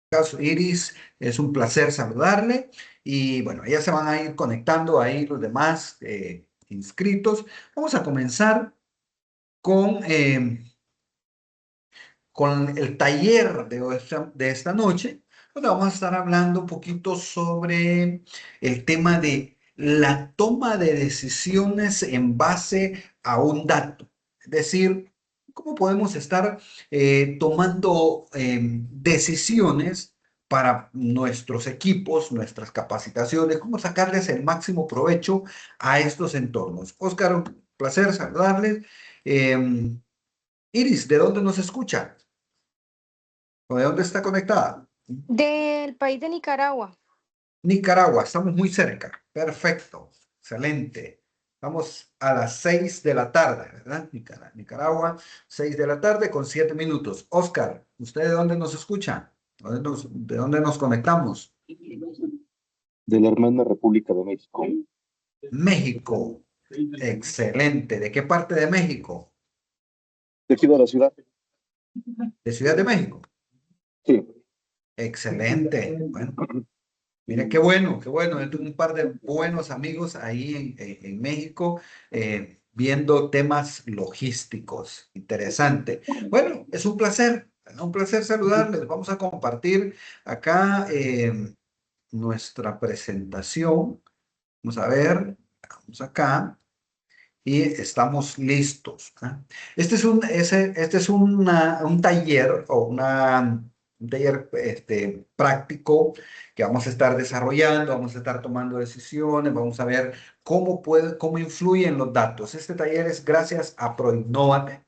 Caso Iris, es un placer saludarle y bueno, ya se van a ir conectando ahí los demás inscritos. Vamos a comenzar con, eh, con el taller de esta noche, donde vamos a estar hablando un poquito sobre el tema de la toma de decisiones en base a un dato. Es decir, cómo podemos estar tomando decisiones para nuestros equipos, nuestras capacitaciones, cómo sacarles el máximo provecho a estos entornos. Óscar, un placer saludarles. Iris, ¿de dónde nos escucha? ¿O de dónde está conectada? Del país de Nicaragua. Nicaragua, estamos muy cerca. Perfecto, excelente. Vamos a las 6 de la tarde, ¿verdad? Nicaragua, 6 de la tarde con 7 minutos. Oscar, ¿usted de dónde nos escucha? ¿De dónde nos conectamos? De la hermana República de México. México, excelente. ¿De qué parte de México? De aquí de la ciudad. ¿De Ciudad de México? Sí. Excelente. Bueno, mira, qué bueno, qué bueno. Yo tengo un par de buenos amigos ahí en México viendo temas logísticos. Interesante. Bueno, es un placer saludarles. Vamos a compartir acá nuestra presentación. Vamos a ver, vamos acá y estamos listos. ¿Ah? Este es un taller o un taller práctico que vamos a estar desarrollando, vamos a estar tomando decisiones, vamos a ver cómo influyen los datos. Este taller es gracias a ProInnova,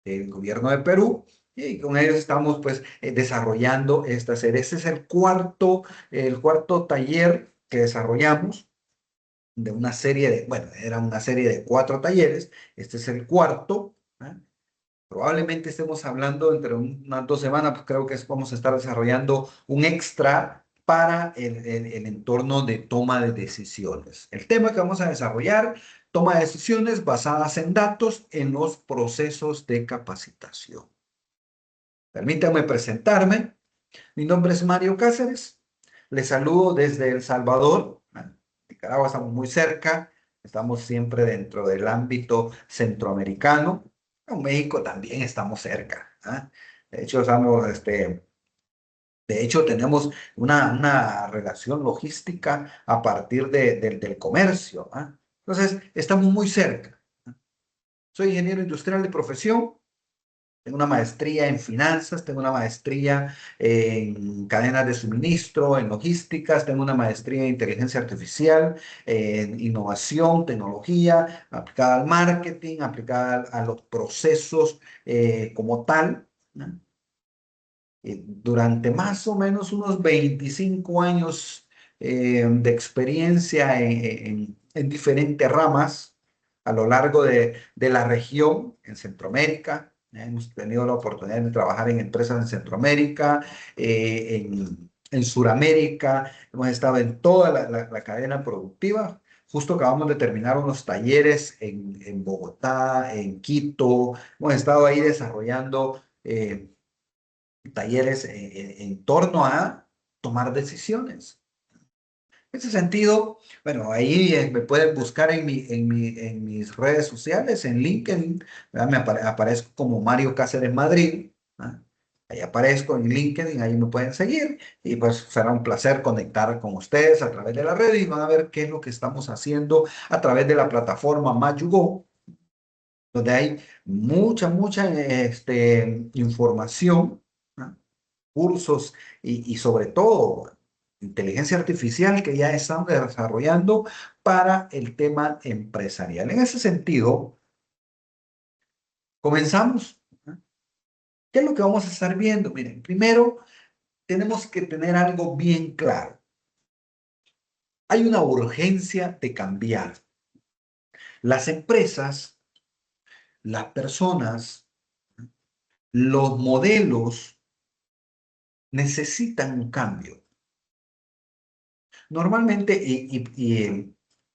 el gobierno de Perú, y con ellos estamos pues desarrollando esta serie. Este es el cuarto taller que desarrollamos de una serie de, bueno, era una serie de 4 talleres, este es el cuarto, ¿eh? Probablemente estemos hablando entre unas 2 semanas, pues creo que vamos a estar desarrollando un extra para el entorno de toma de decisiones. El tema que vamos a desarrollar, toma de decisiones basadas en datos en los procesos de capacitación. Permítanme presentarme. Mi nombre es Mario Cáceres. Les saludo desde El Salvador. Nicaragua estamos muy cerca. Estamos siempre dentro del ámbito centroamericano. En México también estamos cerca. ¿Ah? De hecho, tenemos una relación logística a partir del comercio. ¿Ah? Entonces, estamos muy cerca. Soy ingeniero industrial de profesión. Tengo una maestría en finanzas, tengo una maestría en cadenas de suministro, en logísticas, tengo una maestría en inteligencia artificial, en innovación, tecnología, aplicada al marketing, aplicada a los procesos como tal, ¿no? Durante más o menos unos 25 años de experiencia en diferentes ramas a lo largo de la región, en Centroamérica. Hemos tenido la oportunidad de trabajar en empresas en Centroamérica, en Suramérica, hemos estado en toda la cadena productiva. Justo acabamos de terminar unos talleres en Bogotá, en Quito, hemos estado ahí desarrollando talleres en torno a tomar decisiones. En ese sentido, bueno, ahí me pueden buscar en mis redes sociales, en LinkedIn, ¿verdad? Aparezco como Mario Cáceres Madrid, ¿ah? Ahí aparezco en LinkedIn, ahí me pueden seguir y pues será un placer conectar con ustedes a través de la red y van a ver qué es lo que estamos haciendo a través de la plataforma Mayugo, donde hay mucha información, ¿ah? Cursos y sobre todo inteligencia artificial que ya están desarrollando para el tema empresarial. En ese sentido, comenzamos. ¿No? ¿Qué es lo que vamos a estar viendo? Miren, primero tenemos que tener algo bien claro. Hay una urgencia de cambiar. Las empresas, las personas, los modelos necesitan un cambio. Normalmente,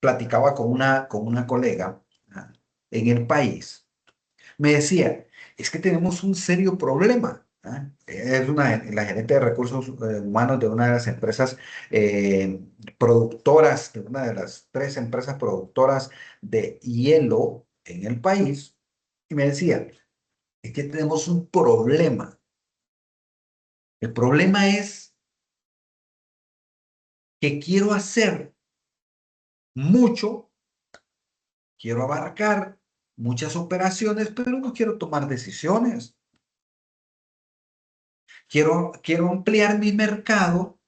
platicaba con una colega, ¿ah? En el país, me decía, es que tenemos un serio problema. ¿ah? Es la gerente de recursos humanos de una de las empresas productoras, de una de las 3 empresas productoras de hielo en el país, y me decía, es que tenemos un problema. El problema es que quiero hacer mucho, quiero abarcar muchas operaciones, pero no quiero tomar decisiones. Quiero ampliar mi mercado,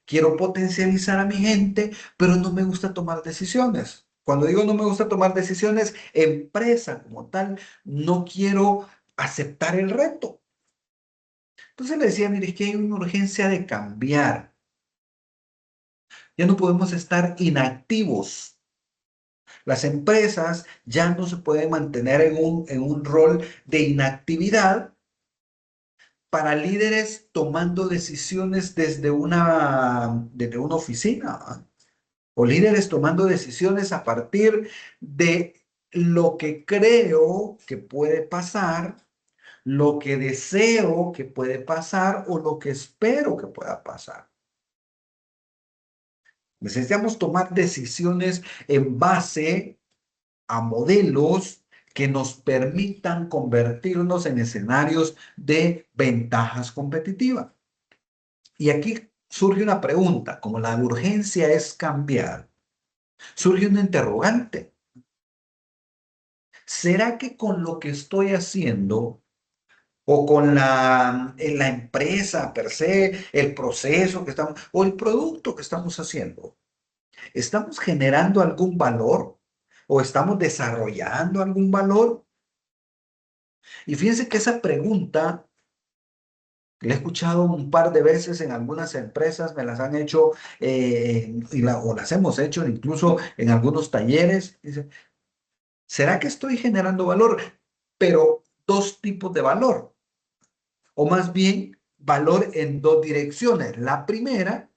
quiero potencializar a mi gente, pero no me gusta tomar decisiones. Cuando digo no me gusta tomar decisiones, empresa como tal, no quiero aceptar el reto. Entonces le decía, mire, es que hay una urgencia de cambiar. Ya no podemos estar inactivos. Las empresas ya no se pueden mantener en un rol de inactividad para líderes tomando decisiones desde una oficina, ¿ah? O líderes tomando decisiones a partir de lo que creo que puede pasar, lo que deseo que puede pasar o lo que espero que pueda pasar. Necesitamos tomar decisiones en base a modelos que nos permitan convertirnos en escenarios de ventajas competitivas. Y aquí surge una pregunta, como la urgencia es cambiar, surge una interrogante. ¿Será que con lo que estoy haciendo o con la empresa per se, el proceso que estamos, o el producto que estamos haciendo, estamos generando algún valor o estamos desarrollando algún valor? Y fíjense que esa pregunta la he escuchado un par de veces en algunas empresas, me las han hecho o las hemos hecho incluso en algunos talleres. Dice, ¿será que estoy generando valor? Pero 2 tipos de valor, o más bien valor en 2 direcciones. La primera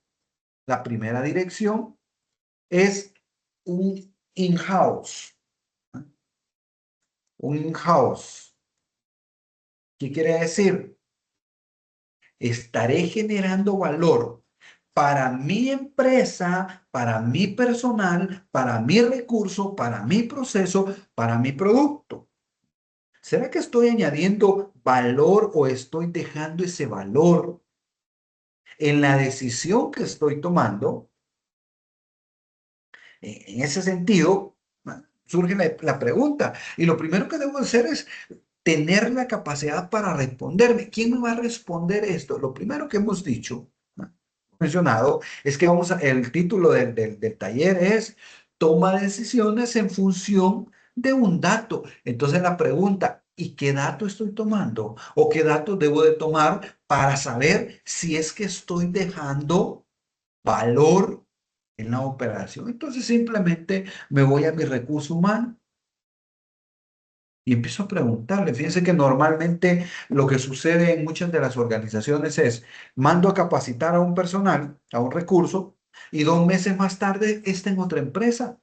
dirección es un in-house. ¿Ah? Un in-house. ¿Qué quiere decir? Estaré generando valor para mi empresa, para mi personal, para mi recurso, para mi proceso, para mi producto. ¿Será que estoy añadiendo valor o estoy dejando ese valor en la decisión que estoy tomando? En ese sentido, surge la pregunta. Y lo primero que debo hacer es tener la capacidad para responderme. ¿Quién me va a responder esto? Lo primero que hemos dicho, ¿no?, mencionado, es que el título del taller es Toma decisiones en función de un dato. Entonces la pregunta, ¿y qué dato estoy tomando? ¿O qué dato debo de tomar para saber si es que estoy dejando valor en la operación? Entonces simplemente me voy a mi recurso humano y empiezo a preguntarle. Fíjense que normalmente lo que sucede en muchas de las organizaciones es, mando a capacitar a un personal, a un recurso, y 2 meses más tarde está en otra empresa.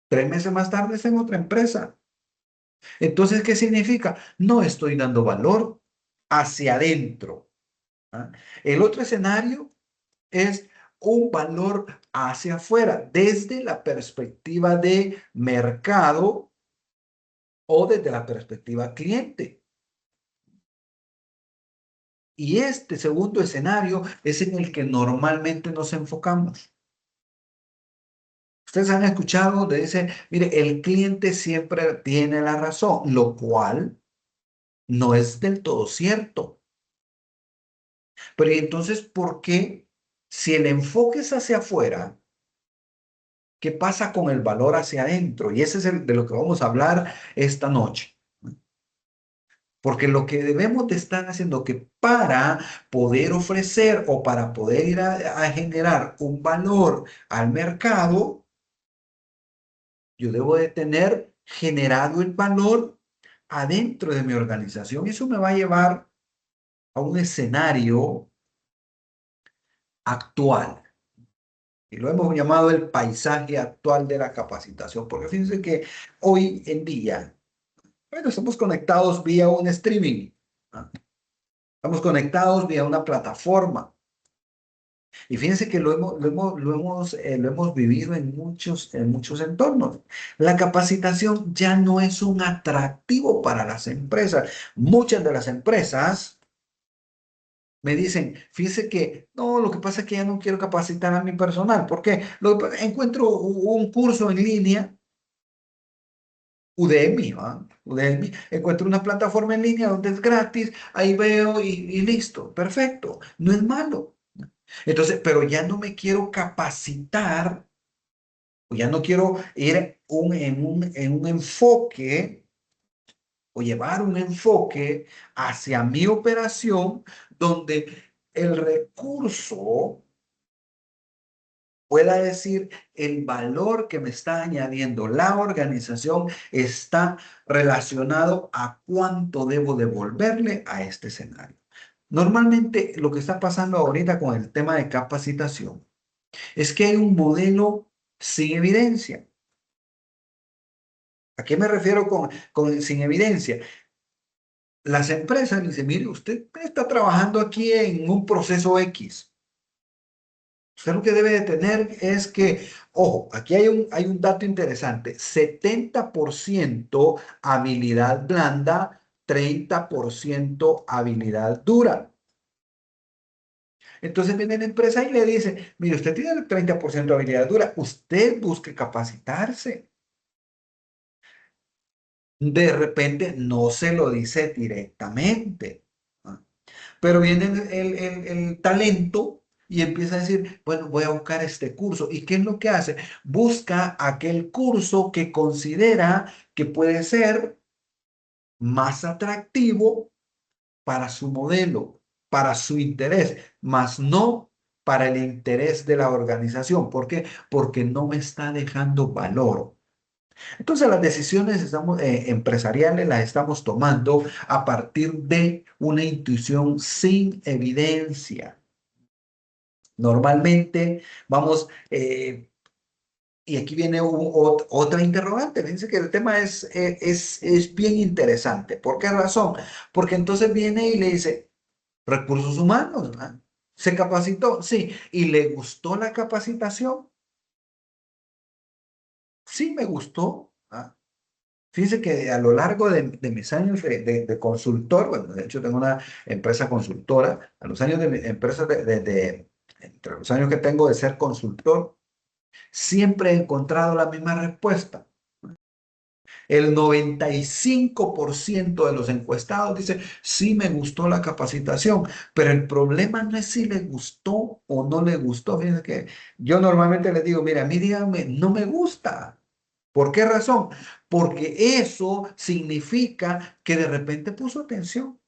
3 meses más tarde está en otra empresa. Entonces, ¿qué significa? No estoy dando valor hacia adentro. ¿Ah? El otro escenario es un valor hacia afuera, desde la perspectiva de mercado o desde la perspectiva cliente. Y este segundo escenario es en el que normalmente nos enfocamos. Ustedes han escuchado donde dice, mire, el cliente siempre tiene la razón, lo cual no es del todo cierto. Pero ¿y entonces por qué, si el enfoque es hacia afuera, qué pasa con el valor hacia adentro? Y ese es de lo que vamos a hablar esta noche. Porque lo que debemos de estar haciendo, que para poder ofrecer o para poder ir a generar un valor al mercado, yo debo de tener generado el valor adentro de mi organización. Eso me va a llevar a un escenario actual. Y lo hemos llamado el paisaje actual de la capacitación, porque fíjense que hoy en día, bueno, estamos conectados vía un streaming, ¿ah? Estamos conectados vía una plataforma. Y fíjense que lo hemos vivido en muchos entornos. La capacitación ya no es un atractivo para las empresas. Muchas de las empresas me dicen, fíjese que no, lo que pasa es que ya no quiero capacitar a mi personal. ¿Por qué? Encuentro un curso en línea, Udemy, ¿va? Udemy, encuentro una plataforma en línea donde es gratis, ahí veo y listo, perfecto, no es malo. Entonces, pero ya no me quiero capacitar, o ya no quiero ir en un enfoque o llevar un enfoque hacia mi operación donde el recurso pueda decir el valor que me está añadiendo la organización está relacionado a cuánto debo devolverle a este escenario. Normalmente lo que está pasando ahorita con el tema de capacitación es que hay un modelo sin evidencia. ¿A qué me refiero con sin evidencia? Las empresas dicen, mire, usted está trabajando aquí en un proceso X. Usted lo que debe de tener es que, ojo, aquí hay un dato interesante, 70% habilidad blanda, 30% habilidad dura. Entonces viene la empresa y le dice, mire, usted tiene el 30% de habilidad dura, usted busque capacitarse. De repente no se lo dice directamente, ¿no? Pero viene el talento y empieza a decir, bueno, voy a buscar este curso. ¿Y qué es lo que hace? Busca aquel curso que considera que puede ser más atractivo para su modelo, para su interés, más no para el interés de la organización. ¿Por qué? Porque no me está dejando valor. Entonces las decisiones empresariales las estamos tomando a partir de una intuición sin evidencia. Normalmente vamos, y aquí viene otra interrogante. Fíjense que el tema es bien interesante. ¿Por qué razón? Porque entonces viene y le dice, recursos humanos, ¿verdad? ¿Se capacitó? Sí. ¿Y le gustó la capacitación? Sí, me gustó. ¿Ah? Fíjense que a lo largo de mis años de consultor, bueno, de hecho tengo una empresa consultora, a los años de mi empresa, entre los años que tengo de ser consultor, siempre he encontrado la misma respuesta. El 95% de los encuestados dice, sí me gustó la capacitación, pero el problema no es si le gustó o no le gustó. Fíjense que yo normalmente les digo, mira, a mí díganme, no me gusta. ¿Por qué razón? Porque eso significa que de repente puso atención.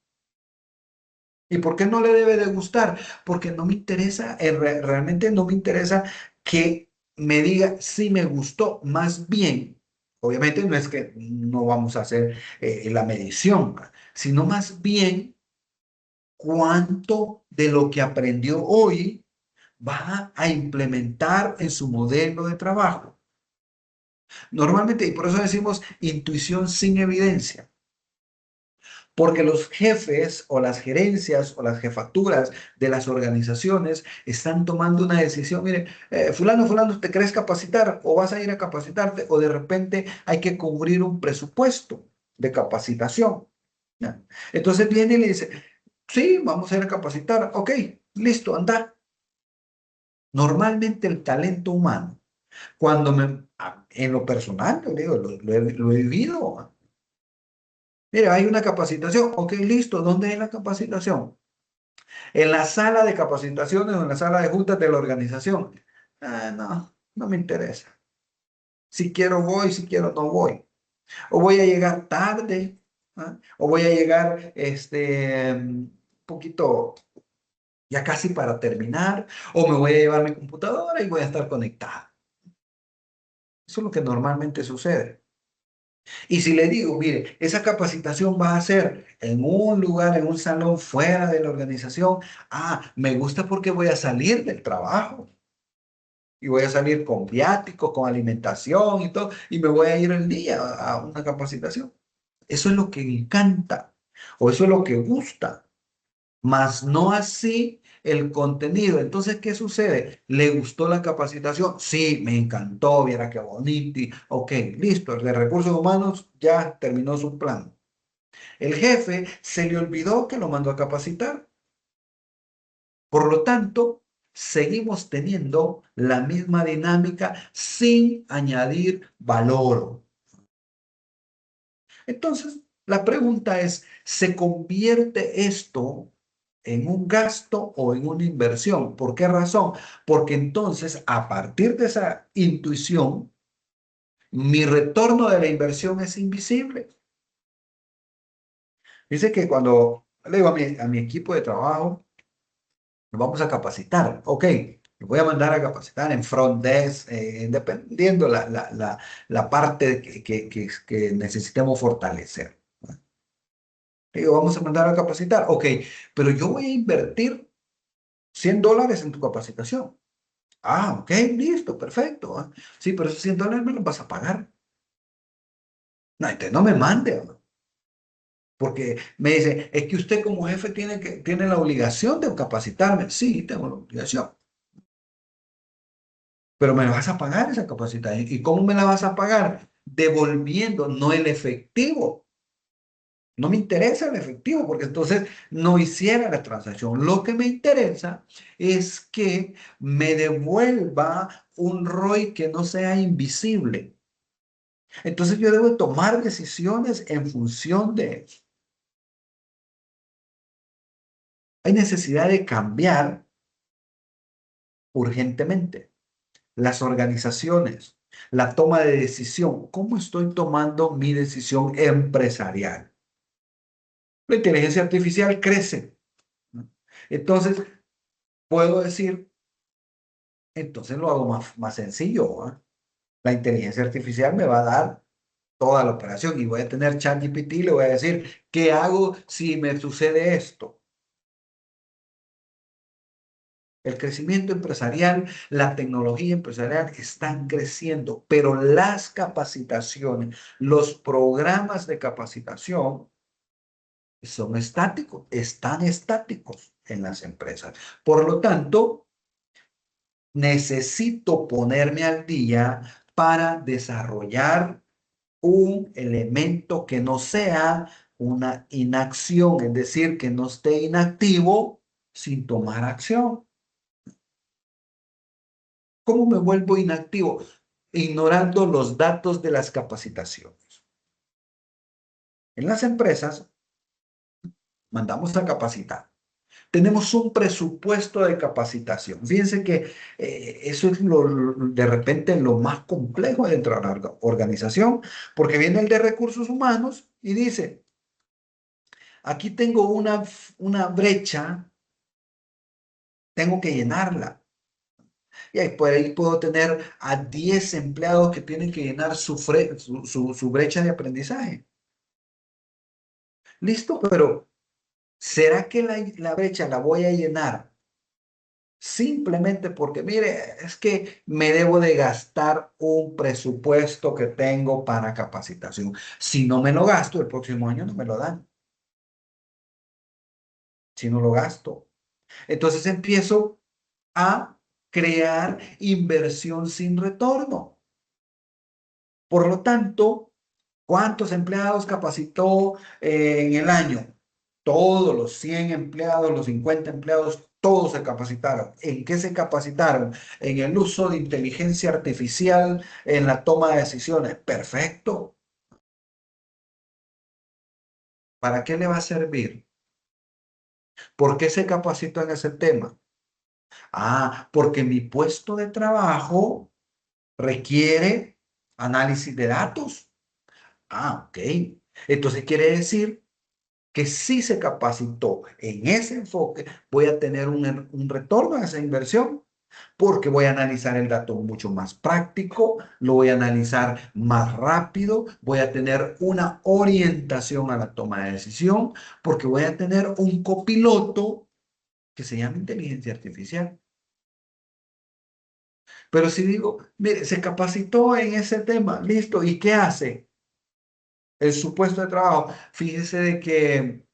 ¿Y por qué no le debe de gustar? Porque no me interesa, realmente no me interesa que me diga si me gustó. Más bien, obviamente no es que no vamos a hacer la medición, sino más bien cuánto de lo que aprendió hoy va a implementar en su modelo de trabajo. Normalmente, y por eso decimos intuición sin evidencia. Porque los jefes o las gerencias o las jefaturas de las organizaciones están tomando una decisión. Mire, fulano, ¿te querés capacitar o vas a ir a capacitarte? O de repente hay que cubrir un presupuesto de capacitación. ¿Ya? Entonces viene y le dice, sí, vamos a ir a capacitar. Ok, listo, anda. Normalmente el talento humano, en lo personal, yo digo, lo he vivido. Mire, hay una capacitación. Ok, listo. ¿Dónde es la capacitación? En la sala de capacitaciones o en la sala de juntas de la organización. Ah, no, no me interesa. Si quiero voy, si quiero no voy. O voy a llegar tarde, ¿ah? O voy a llegar un poquito ya casi para terminar, o me voy a llevar mi computadora y voy a estar conectado. Eso es lo que normalmente sucede. Y si le digo, mire, esa capacitación va a ser en un lugar, en un salón fuera de la organización, me gusta porque voy a salir del trabajo y voy a salir con viáticos, con alimentación y todo, y me voy a ir el día a una capacitación. Eso es lo que encanta o eso es lo que gusta. Mas no así el contenido. Entonces, ¿qué sucede? ¿Le gustó la capacitación? Sí, me encantó, viera qué bonito. Ok, listo, el de recursos humanos ya terminó su plan. El jefe se le olvidó que lo mandó a capacitar. Por lo tanto, seguimos teniendo la misma dinámica sin añadir valor. Entonces, la pregunta es, ¿se convierte esto en un gasto o en una inversión? ¿Por qué razón? Porque entonces, a partir de esa intuición, mi retorno de la inversión es invisible. Dice que cuando le digo a mi equipo de trabajo, nos vamos a capacitar. Ok, me voy a mandar a capacitar en front desk, dependiendo la parte que necesitemos fortalecer. Digo, vamos a mandar a capacitar. Ok, pero yo voy a invertir $100 en tu capacitación. Ah, ok, listo, perfecto. Sí, pero esos $100 me los vas a pagar. No, entonces no me mande. Porque me dice, es que usted como jefe tiene la obligación de capacitarme. Sí, tengo la obligación. Pero me vas a pagar esa capacitación. ¿Y cómo me la vas a pagar? Devolviendo, no el efectivo. No me interesa el efectivo porque entonces no hiciera la transacción. Lo que me interesa es que me devuelva un ROI que no sea invisible. Entonces yo debo tomar decisiones en función de eso. Hay necesidad de cambiar urgentemente las organizaciones, la toma de decisión. ¿Cómo estoy tomando mi decisión empresarial? La inteligencia artificial crece, ¿no? Entonces, puedo decir, entonces lo hago más sencillo, ¿ah? La inteligencia artificial me va a dar toda la operación y voy a tener ChatGPT y le voy a decir, ¿qué hago si me sucede esto? El crecimiento empresarial, la tecnología empresarial están creciendo, pero las capacitaciones, los programas de capacitación son estáticos, están estáticos en las empresas. Por lo tanto, necesito ponerme al día para desarrollar un elemento que no sea una inacción, es decir, que no esté inactivo sin tomar acción. ¿Cómo me vuelvo inactivo? Ignorando los datos de las capacitaciones. En las empresas mandamos a capacitar. Tenemos un presupuesto de capacitación. Fíjense que eso es de repente lo más complejo dentro de la organización, porque viene el de recursos humanos y dice, aquí tengo una brecha, tengo que llenarla. Y ahí, por ahí puedo tener a 10 empleados que tienen que llenar su brecha de aprendizaje. Listo, pero ¿será que la brecha la voy a llenar simplemente porque, mire, es que me debo de gastar un presupuesto que tengo para capacitación? Si no me lo gasto, el próximo año no me lo dan. Si no lo gasto. Entonces empiezo a crear inversión sin retorno. Por lo tanto, ¿cuántos empleados capacitó en el año? Todos los 100 empleados, los 50 empleados, todos se capacitaron. ¿En qué se capacitaron? En el uso de inteligencia artificial, en la toma de decisiones. Perfecto. ¿Para qué le va a servir? ¿Por qué se capacitó en ese tema? Ah, porque mi puesto de trabajo requiere análisis de datos. Ah, ok. Entonces quiere decir que si se capacitó en ese enfoque, voy a tener un retorno a esa inversión porque voy a analizar el dato mucho más práctico, lo voy a analizar más rápido, voy a tener una orientación a la toma de decisión porque voy a tener un copiloto que se llama inteligencia artificial. Pero si digo, mire, se capacitó en ese tema, listo, ¿y qué hace? El supuesto de trabajo. Fíjese de que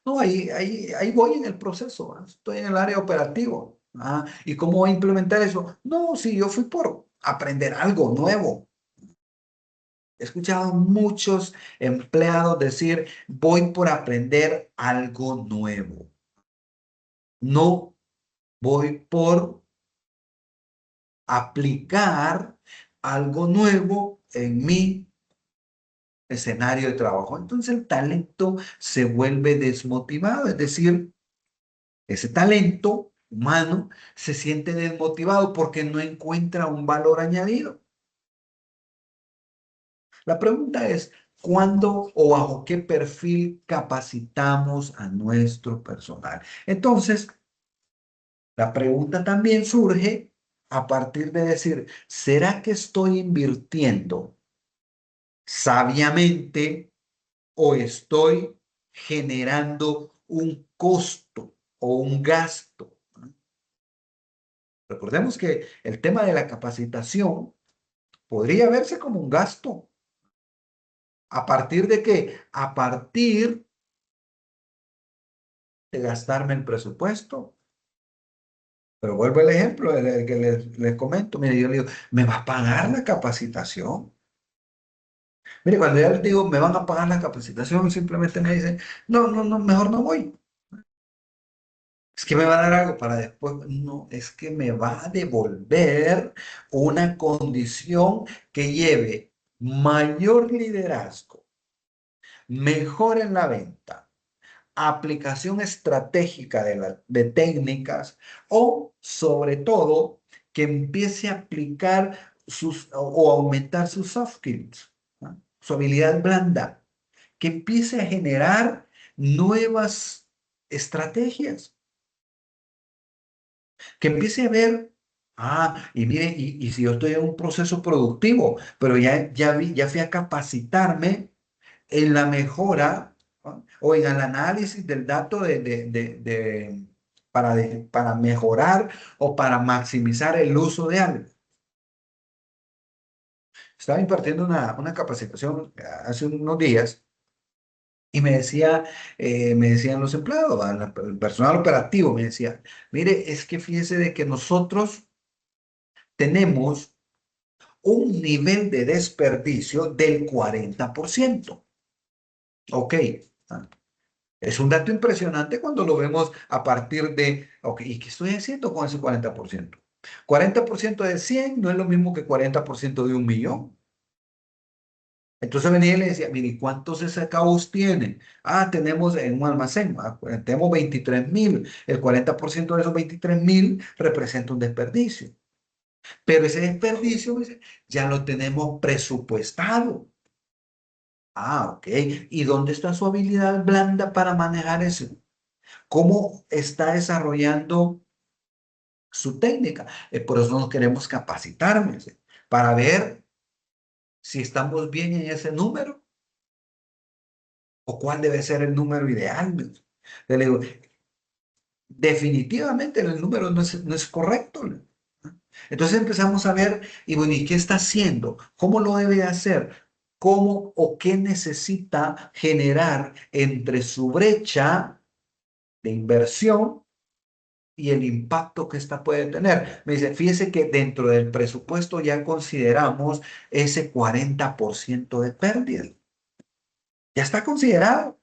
No, ahí voy en el proceso, ¿ah? Estoy en el área operativo. ¿Ah? ¿Y cómo voy a implementar eso? No, si yo fui por aprender algo nuevo. He escuchado a muchos empleados decir, voy por aprender algo nuevo. No voy por aplicar algo nuevo en mi escenario de trabajo. Entonces el talento se vuelve desmotivado, es decir, ese talento humano se siente desmotivado porque no encuentra un valor añadido. La pregunta es, ¿cuándo o bajo qué perfil capacitamos a nuestro personal? Entonces, la pregunta también surge a partir de decir, ¿será que estoy invirtiendo sabiamente o estoy generando un costo o un gasto? Recordemos que el tema de la capacitación podría verse como un gasto. ¿A partir de qué? A partir de gastarme el presupuesto. Pero vuelvo al ejemplo el que les comento. Mire, yo le digo, ¿me va a pagar la capacitación? Mire, cuando ya les digo, ¿me van a pagar la capacitación? Simplemente me dicen, no, no, no, mejor no voy. Es que me va a dar algo para después. No, es que me va a devolver una condición que lleve mayor liderazgo, mejor en la venta, aplicación estratégica de técnicas o, sobre todo, que empiece a aplicar o aumentar sus soft skills, ¿no? Su habilidad blanda, que empiece a generar nuevas estrategias, que empiece a ver, y mire, y si yo estoy en un proceso productivo, pero ya fui a capacitarme en la mejora, ¿no? O en el análisis del dato para mejorar o para maximizar el uso de algo. Estaba impartiendo una capacitación hace unos días y me decían los empleados, el personal operativo me decía, mire, es que fíjese de que nosotros tenemos un nivel de desperdicio del 40%. Ok. ¿Ah? Es un dato impresionante cuando lo vemos a partir de, ok, ¿y qué estoy haciendo con ese 40%? 40% de 100 no es lo mismo que 40% de 1.000.000. Entonces venía y le decía, mire, ¿cuántos SKUs tiene? Tenemos en un almacén, tenemos 23.000. El 40% de esos 23.000 representa un desperdicio. Pero ese desperdicio, dice, ya lo tenemos presupuestado. Ok. ¿Y dónde está su habilidad blanda para manejar eso? ¿Cómo está desarrollando su técnica? Por eso nos queremos capacitar, me dice, para ver si estamos bien en ese número o cuál debe ser el número ideal, me dice. Le digo, definitivamente el número no es correcto. Entonces empezamos a ver, y bueno, ¿y qué está haciendo? ¿Cómo lo debe hacer? ¿Cómo o qué necesita generar entre su brecha de inversión y el impacto que esta puede tener? Me dice, fíjese que dentro del presupuesto ya consideramos ese 40% de pérdida. Ya está considerado.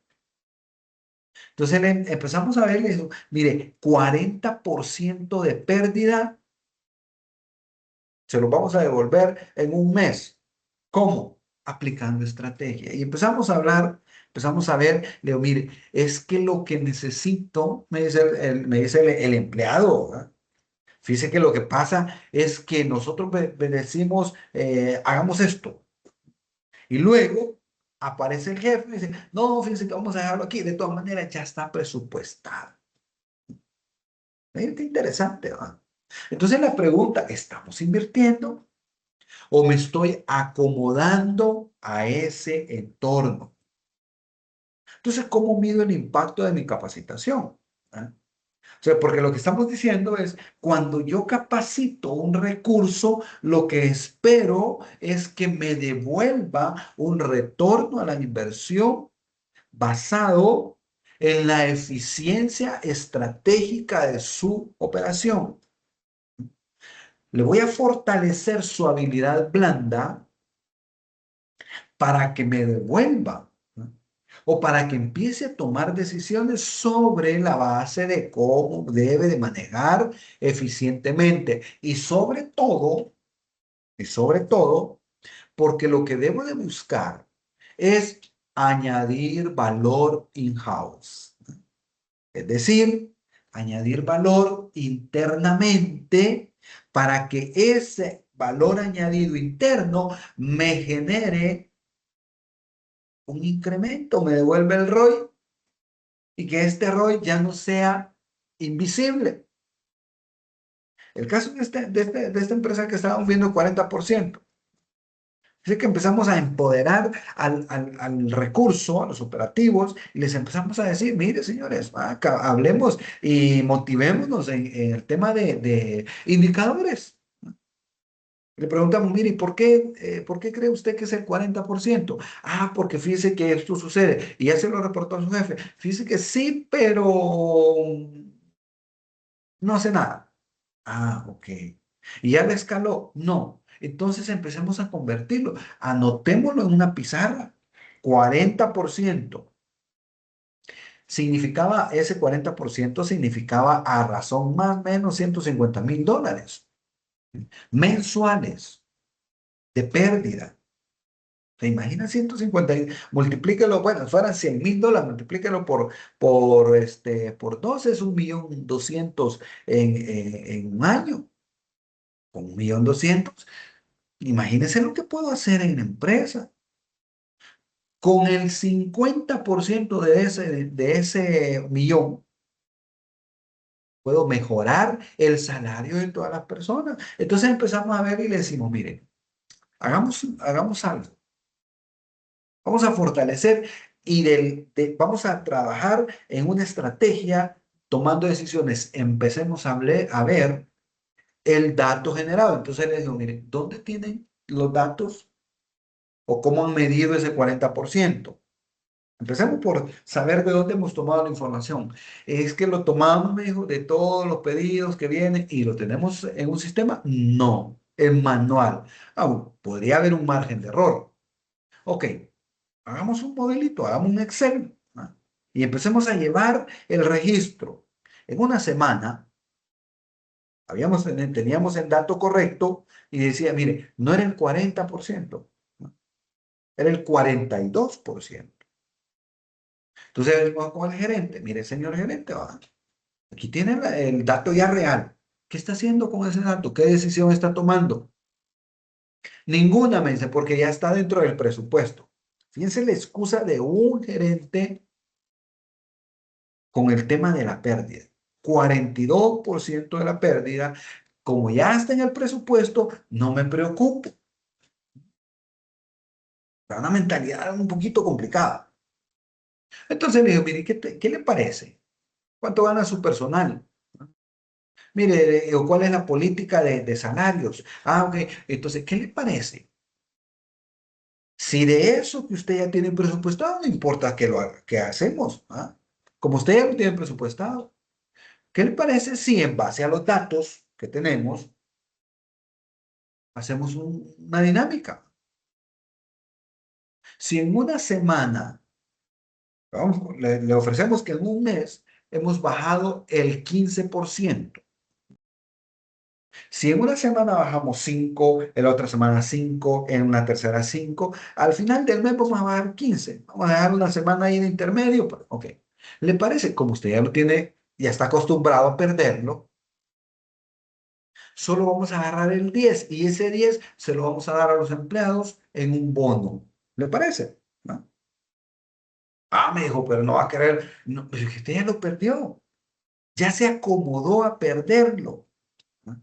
Entonces empezamos a ver, le digo, mire, 40% de pérdida se lo vamos a devolver en un mes. ¿Cómo? Aplicando estrategia. Y empezamos a hablar, empezamos a ver, le digo, mire, es que lo que necesito, me dice el empleado, ¿verdad? Fíjese que lo que pasa es que nosotros decimos, hagamos esto. Y luego aparece el jefe y dice, no, fíjese que vamos a dejarlo aquí. De todas maneras, ya está presupuestado. Qué interesante, ¿verdad? Entonces la pregunta, ¿estamos invirtiendo o me estoy acomodando a ese entorno? Entonces, ¿cómo mido el impacto de mi capacitación? ¿Ah? O sea, porque lo que estamos diciendo es, cuando yo capacito un recurso, lo que espero es que me devuelva un retorno a la inversión basado en la eficiencia estratégica de su operación. Le voy a fortalecer su habilidad blanda para que me devuelva, ¿no? O para que empiece a tomar decisiones sobre la base de cómo debe de manejar eficientemente. Y sobre todo, porque lo que debo de buscar es añadir valor in-house. Es decir, añadir valor internamente para que ese valor añadido interno me genere un incremento, me devuelve el ROI y que este ROI ya no sea invisible. El caso de esta empresa que estábamos viendo, 40%. Así que empezamos a empoderar al recurso, a los operativos, y les empezamos a decir, mire, señores, hablemos y motivémonos en el tema de indicadores. Le preguntamos, mire, por qué cree usted que es el 40%? Ah, porque fíjese que esto sucede. Y ya se lo reportó a su jefe. Fíjese que sí, pero no hace nada. Ah, ok. ¿Y ya le escaló? No. Entonces empecemos a convertirlo. Anotémoslo en una pizarra. 40%. Ese 40% significaba a razón más o menos $150,000 mensuales de pérdida. ¿Se imagina 150? Multiplíquelo, bueno, fueran $100,000, multiplíquelo por 12, es 1.200.000 en un año. Con 1.200.000, imagínense lo que puedo hacer en la empresa. Con el 50% de ese millón, puedo mejorar el salario de todas las personas. Entonces empezamos a ver y le decimos, miren, hagamos algo. Vamos a fortalecer y vamos a trabajar en una estrategia tomando decisiones. Empecemos a ver el dato generado. Entonces les digo, miren, ¿dónde tienen los datos o cómo han medido ese 40%? Empecemos por saber de dónde hemos tomado la información. ¿Es que lo tomamos, me dijo, de todos los pedidos que vienen y lo tenemos en un sistema? No, en manual. Podría haber un margen de error. Ok, hagamos un modelito, hagamos un Excel, ¿no? Y empecemos a llevar el registro. En una semana teníamos el dato correcto y decía, mire, no era el 40%, ¿no? Era el 42%. Entonces venimos con el gerente, mire, señor gerente, aquí tiene el dato ya real. ¿Qué está haciendo con ese dato? ¿Qué decisión está tomando? Ninguna, me dice, porque ya está dentro del presupuesto. Fíjense la excusa de un gerente con el tema de la pérdida. 42% de la pérdida, como ya está en el presupuesto, no me preocupo. Es una mentalidad un poquito complicada. Entonces le digo, mire, ¿qué le parece? ¿Cuánto gana su personal? Mire, ¿cuál es la política de salarios? Ah, ok. Entonces, ¿qué le parece? Si de eso que usted ya tiene presupuestado, no importa que lo haga, ¿qué hacemos? ¿Ah? Como usted ya lo tiene presupuestado, ¿qué le parece si en base a los datos que tenemos, hacemos una dinámica? Si en una semana, le ofrecemos que en un mes hemos bajado el 15%. Si en una semana bajamos 5, en la otra semana 5, en una tercera 5, al final del mes vamos a bajar 15. Vamos a dejar una semana ahí de intermedio. Ok. ¿Le parece? Como usted ya lo tiene, ya está acostumbrado a perderlo, solo vamos a agarrar el 10 y ese 10 se lo vamos a dar a los empleados en un bono. ¿Le parece? ¿No? Ah, me dijo, pero no va a querer. No, pero es que usted ya lo perdió. Ya se acomodó a perderlo. ¿No?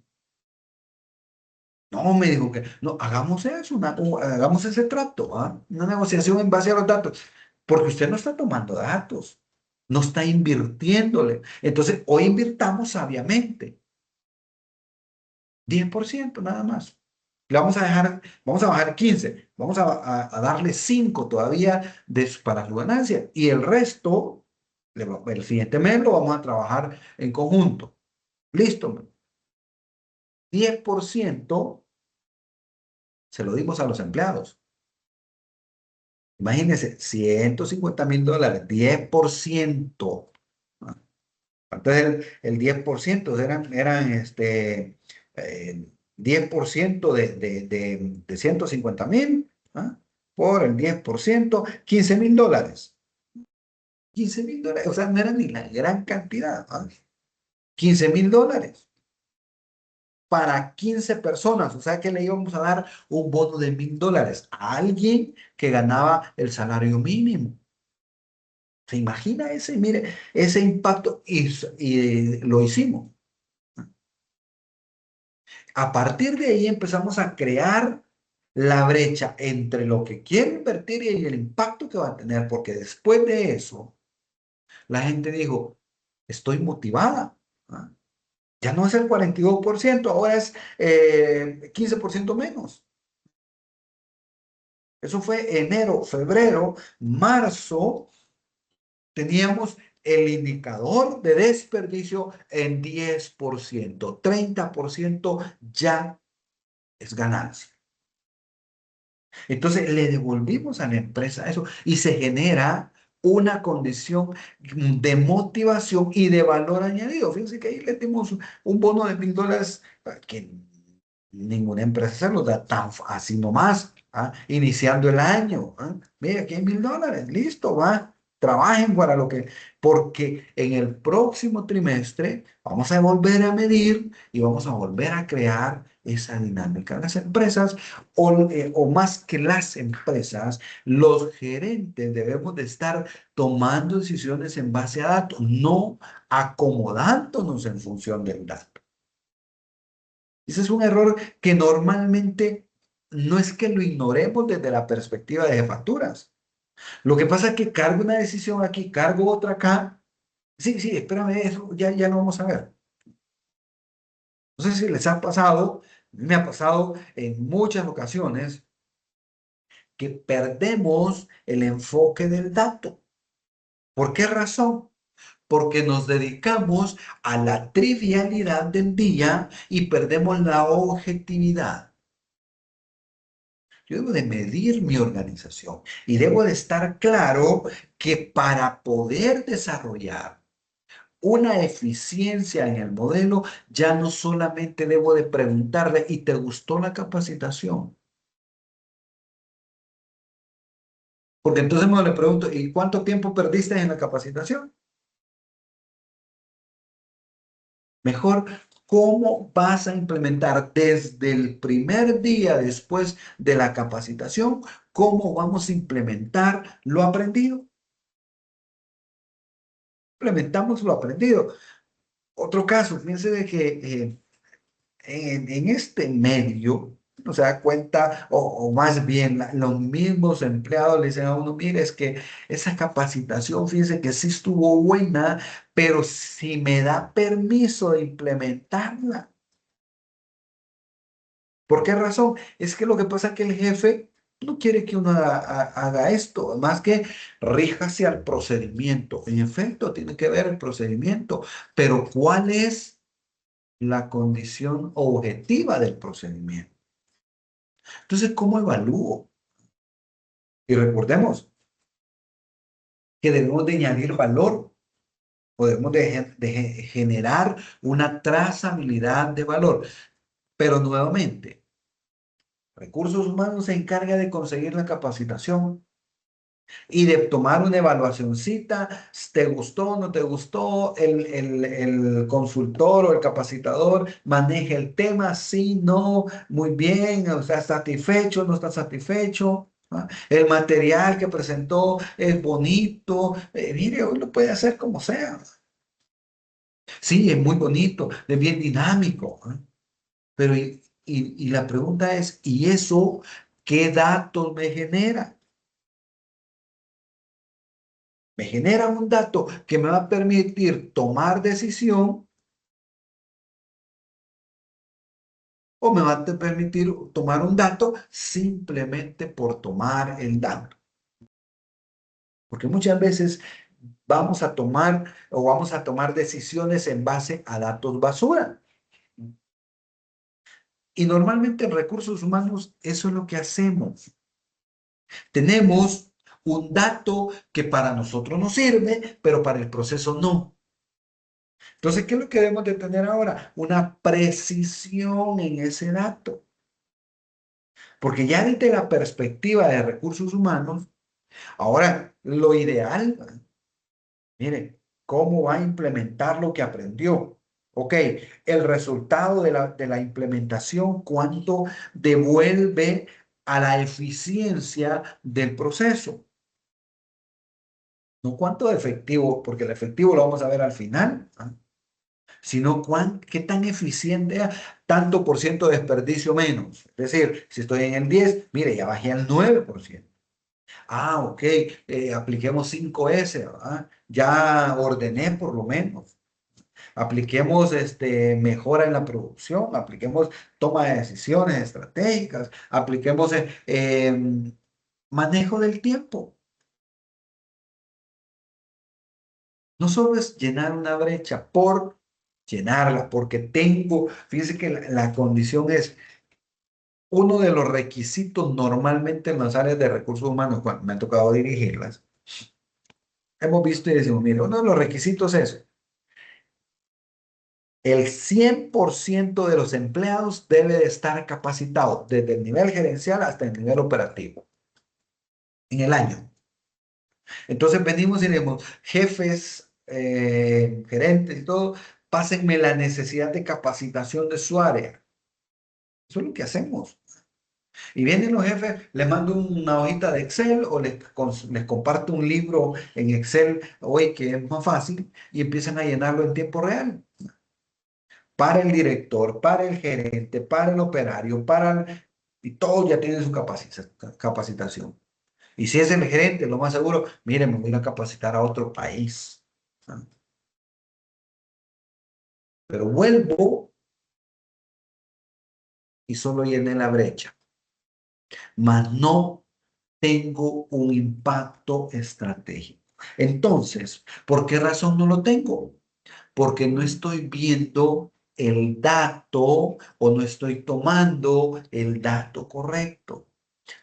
No, me dijo que no, hagamos eso, hagamos ese trato, ¿ah? Una negociación en base a los datos, porque usted no está tomando datos, no está invirtiéndole. Entonces, hoy invirtamos sabiamente, 10% nada más. Le vamos a bajar 15, vamos a darle 5 todavía para su ganancia y el resto El siguiente mes lo vamos a trabajar en conjunto. Listo. 10% se lo dimos a los empleados. Imagínense, $150,000, 10%. Entonces, el 10% eran 10% de 150,000, ¿ah? Por el 10%, $15,000. $15,000, o sea, no era ni la gran cantidad, ¿ah? $15,000 para 15 personas, o sea que le íbamos a dar un bono de $1,000 a alguien que ganaba el salario mínimo. ¿Se imagina ese, mire, ese impacto? Y lo hicimos. A partir de ahí empezamos a crear la brecha entre lo que quiero invertir y el impacto que va a tener, porque después de eso, la gente dijo, estoy motivada. ¿Ah? Ya no es el 42%, ahora es 15% menos. Eso fue enero, febrero, marzo. Teníamos el indicador de desperdicio en 10%, 30% ya es ganancia. Entonces le devolvimos a la empresa eso y se genera una condición de motivación y de valor añadido. Fíjense que ahí le dimos un bono de $1,000 que ninguna empresa se lo da tan así nomás, ¿ah? Iniciando el año. ¿Ah? Mira, aquí hay $1,000, listo, va. Trabajen para lo que, porque en el próximo trimestre vamos a volver a medir y vamos a volver a crear esa dinámica. Las empresas, o más que las empresas, los gerentes debemos de estar tomando decisiones en base a datos, no acomodándonos en función del dato. Ese es un error que normalmente no es que lo ignoremos desde la perspectiva de facturas. Lo que pasa es que cargo una decisión aquí, cargo otra acá. Sí, sí, espérame, eso ya lo vamos a ver. No sé si les ha pasado, me ha pasado en muchas ocasiones que perdemos el enfoque del dato. ¿Por qué razón? Porque nos dedicamos a la trivialidad del día y perdemos la objetividad. Yo debo de medir mi organización y debo de estar claro que para poder desarrollar una eficiencia en el modelo, ya no solamente debo de preguntarle, ¿y te gustó la capacitación? Porque entonces me le pregunto, ¿y cuánto tiempo perdiste en la capacitación? Mejor, ¿cómo vas a implementar desde el primer día después de la capacitación? ¿Cómo vamos a implementar lo aprendido? Implementamos lo aprendido. Otro caso, fíjense de que en este medio no se da cuenta, o más bien los mismos empleados le dicen a uno, mire, es que esa capacitación, fíjense que sí estuvo buena, pero si me da permiso de implementarla. ¿Por qué razón? Es que lo que pasa es que el jefe no quiere que uno haga esto, más que ríjase al procedimiento. En efecto, tiene que ver el procedimiento, pero ¿cuál es la condición objetiva del procedimiento? Entonces, ¿cómo evalúo? Y recordemos que debemos de añadir valor, podemos de generar una trazabilidad de valor, pero nuevamente, recursos humanos se encarga de conseguir la capacitación y de tomar una evaluacióncita, ¿te gustó, no te gustó? El consultor o el capacitador maneja el tema, sí, no, muy bien, o sea, satisfecho, no está satisfecho. ¿Ah? El material que presentó es bonito, mire, hoy lo puede hacer como sea. Sí, es muy bonito, es bien dinámico. ¿Ah? Pero y la pregunta es, ¿y eso qué datos me genera? Me genera un dato que me va a permitir tomar decisión o me va a permitir tomar un dato simplemente por tomar el dato. Porque muchas veces vamos a tomar decisiones en base a datos basura. Y normalmente en recursos humanos eso es lo que hacemos. Tenemos un dato que para nosotros nos sirve, pero para el proceso no. Entonces, ¿qué es lo que debemos de tener ahora? Una precisión en ese dato. Porque ya desde la perspectiva de recursos humanos, ahora lo ideal, mire, ¿cómo va a implementar lo que aprendió? Ok, el resultado de la implementación, ¿cuánto devuelve a la eficiencia del proceso? No cuánto de efectivo, porque el efectivo lo vamos a ver al final, ¿no? Sino qué tan eficiente es, tanto por ciento de desperdicio menos. Es decir, si estoy en el 10, mire, ya bajé al 9%. Ah, ok, apliquemos 5S, ¿verdad? Ya ordené por lo menos. Apliquemos mejora en la producción, apliquemos toma de decisiones estratégicas, apliquemos manejo del tiempo. No solo es llenar una brecha por llenarla, porque fíjense que la condición es uno de los requisitos normalmente en las áreas de recursos humanos, cuando me ha tocado dirigirlas, hemos visto y decimos, mire, uno de los requisitos es el 100% de los empleados debe de estar capacitado desde el nivel gerencial hasta el nivel operativo en el año. Entonces venimos y decimos, jefes, gerentes y todo, pásenme la necesidad de capacitación de su área. Eso es lo que hacemos. Y vienen los jefes, les mando una hojita de Excel o les comparto un libro en Excel hoy que es más fácil y empiezan a llenarlo en tiempo real. Para el director, para el gerente, para el operario, y todos ya tienen su capacitación. Y si es el gerente, lo más seguro, miren, me voy a capacitar a otro país. ¿No? Pero vuelvo y solo llené la brecha. Mas no tengo un impacto estratégico. Entonces, ¿por qué razón no lo tengo? Porque no estoy viendo el dato o no estoy tomando el dato correcto.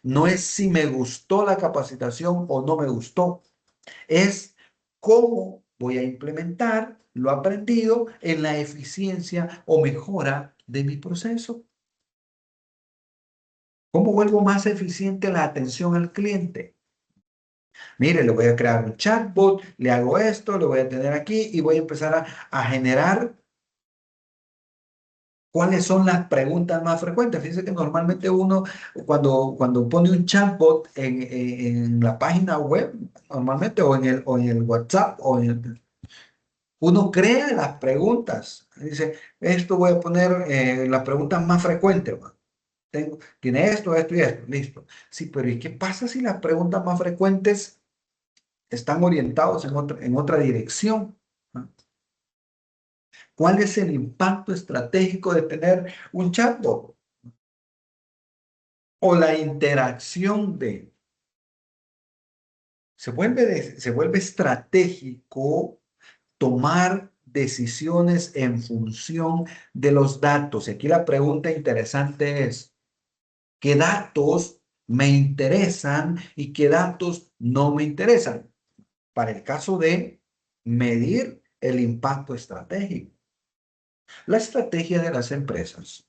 No es si me gustó la capacitación o no me gustó, es cómo voy a implementar lo aprendido en la eficiencia o mejora de mi proceso. ¿Cómo vuelvo más eficiente la atención al cliente? Mire, le voy a crear un chatbot, le hago esto, lo voy a tener aquí y voy a empezar a generar cuáles son las preguntas más frecuentes. Fíjense que normalmente uno, cuando pone un chatbot en la página web, normalmente, o en el WhatsApp, uno crea las preguntas. Dice, esto voy a poner las preguntas más frecuentes. Tiene esto, esto y esto. Listo. Sí, pero ¿y qué pasa si las preguntas más frecuentes están orientados en otra dirección? ¿No? ¿Cuál es el impacto estratégico de tener un chatbot? O la interacción se vuelve estratégico tomar decisiones en función de los datos. Y aquí la pregunta interesante es, ¿qué datos me interesan y qué datos no me interesan? Para el caso de medir el impacto estratégico. La estrategia de las empresas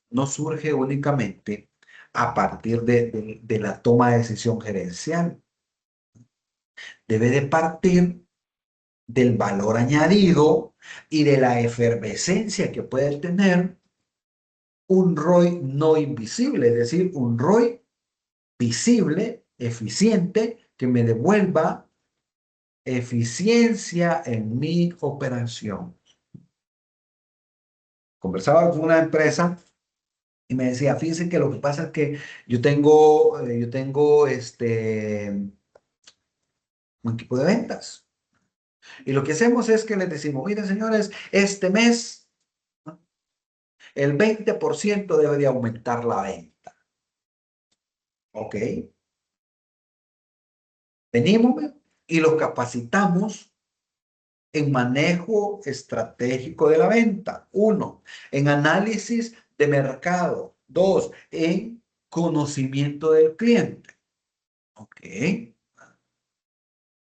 no surge únicamente a partir de la toma de decisión gerencial. Debe de partir del valor añadido y de la efervescencia que puede tener un ROI no invisible, es decir, un ROI visible, eficiente, que me devuelva eficiencia en mi operación. Conversaba con una empresa y me decía, fíjense que lo que pasa es que yo tengo un equipo de ventas. Y lo que hacemos es que les decimos, miren señores, este mes, ¿no?, el 20% debería aumentar la venta. ¿Ok? Venimos, y los capacitamos en manejo estratégico de la venta. 1, en análisis de mercado. 2, en conocimiento del cliente. ¿Ok?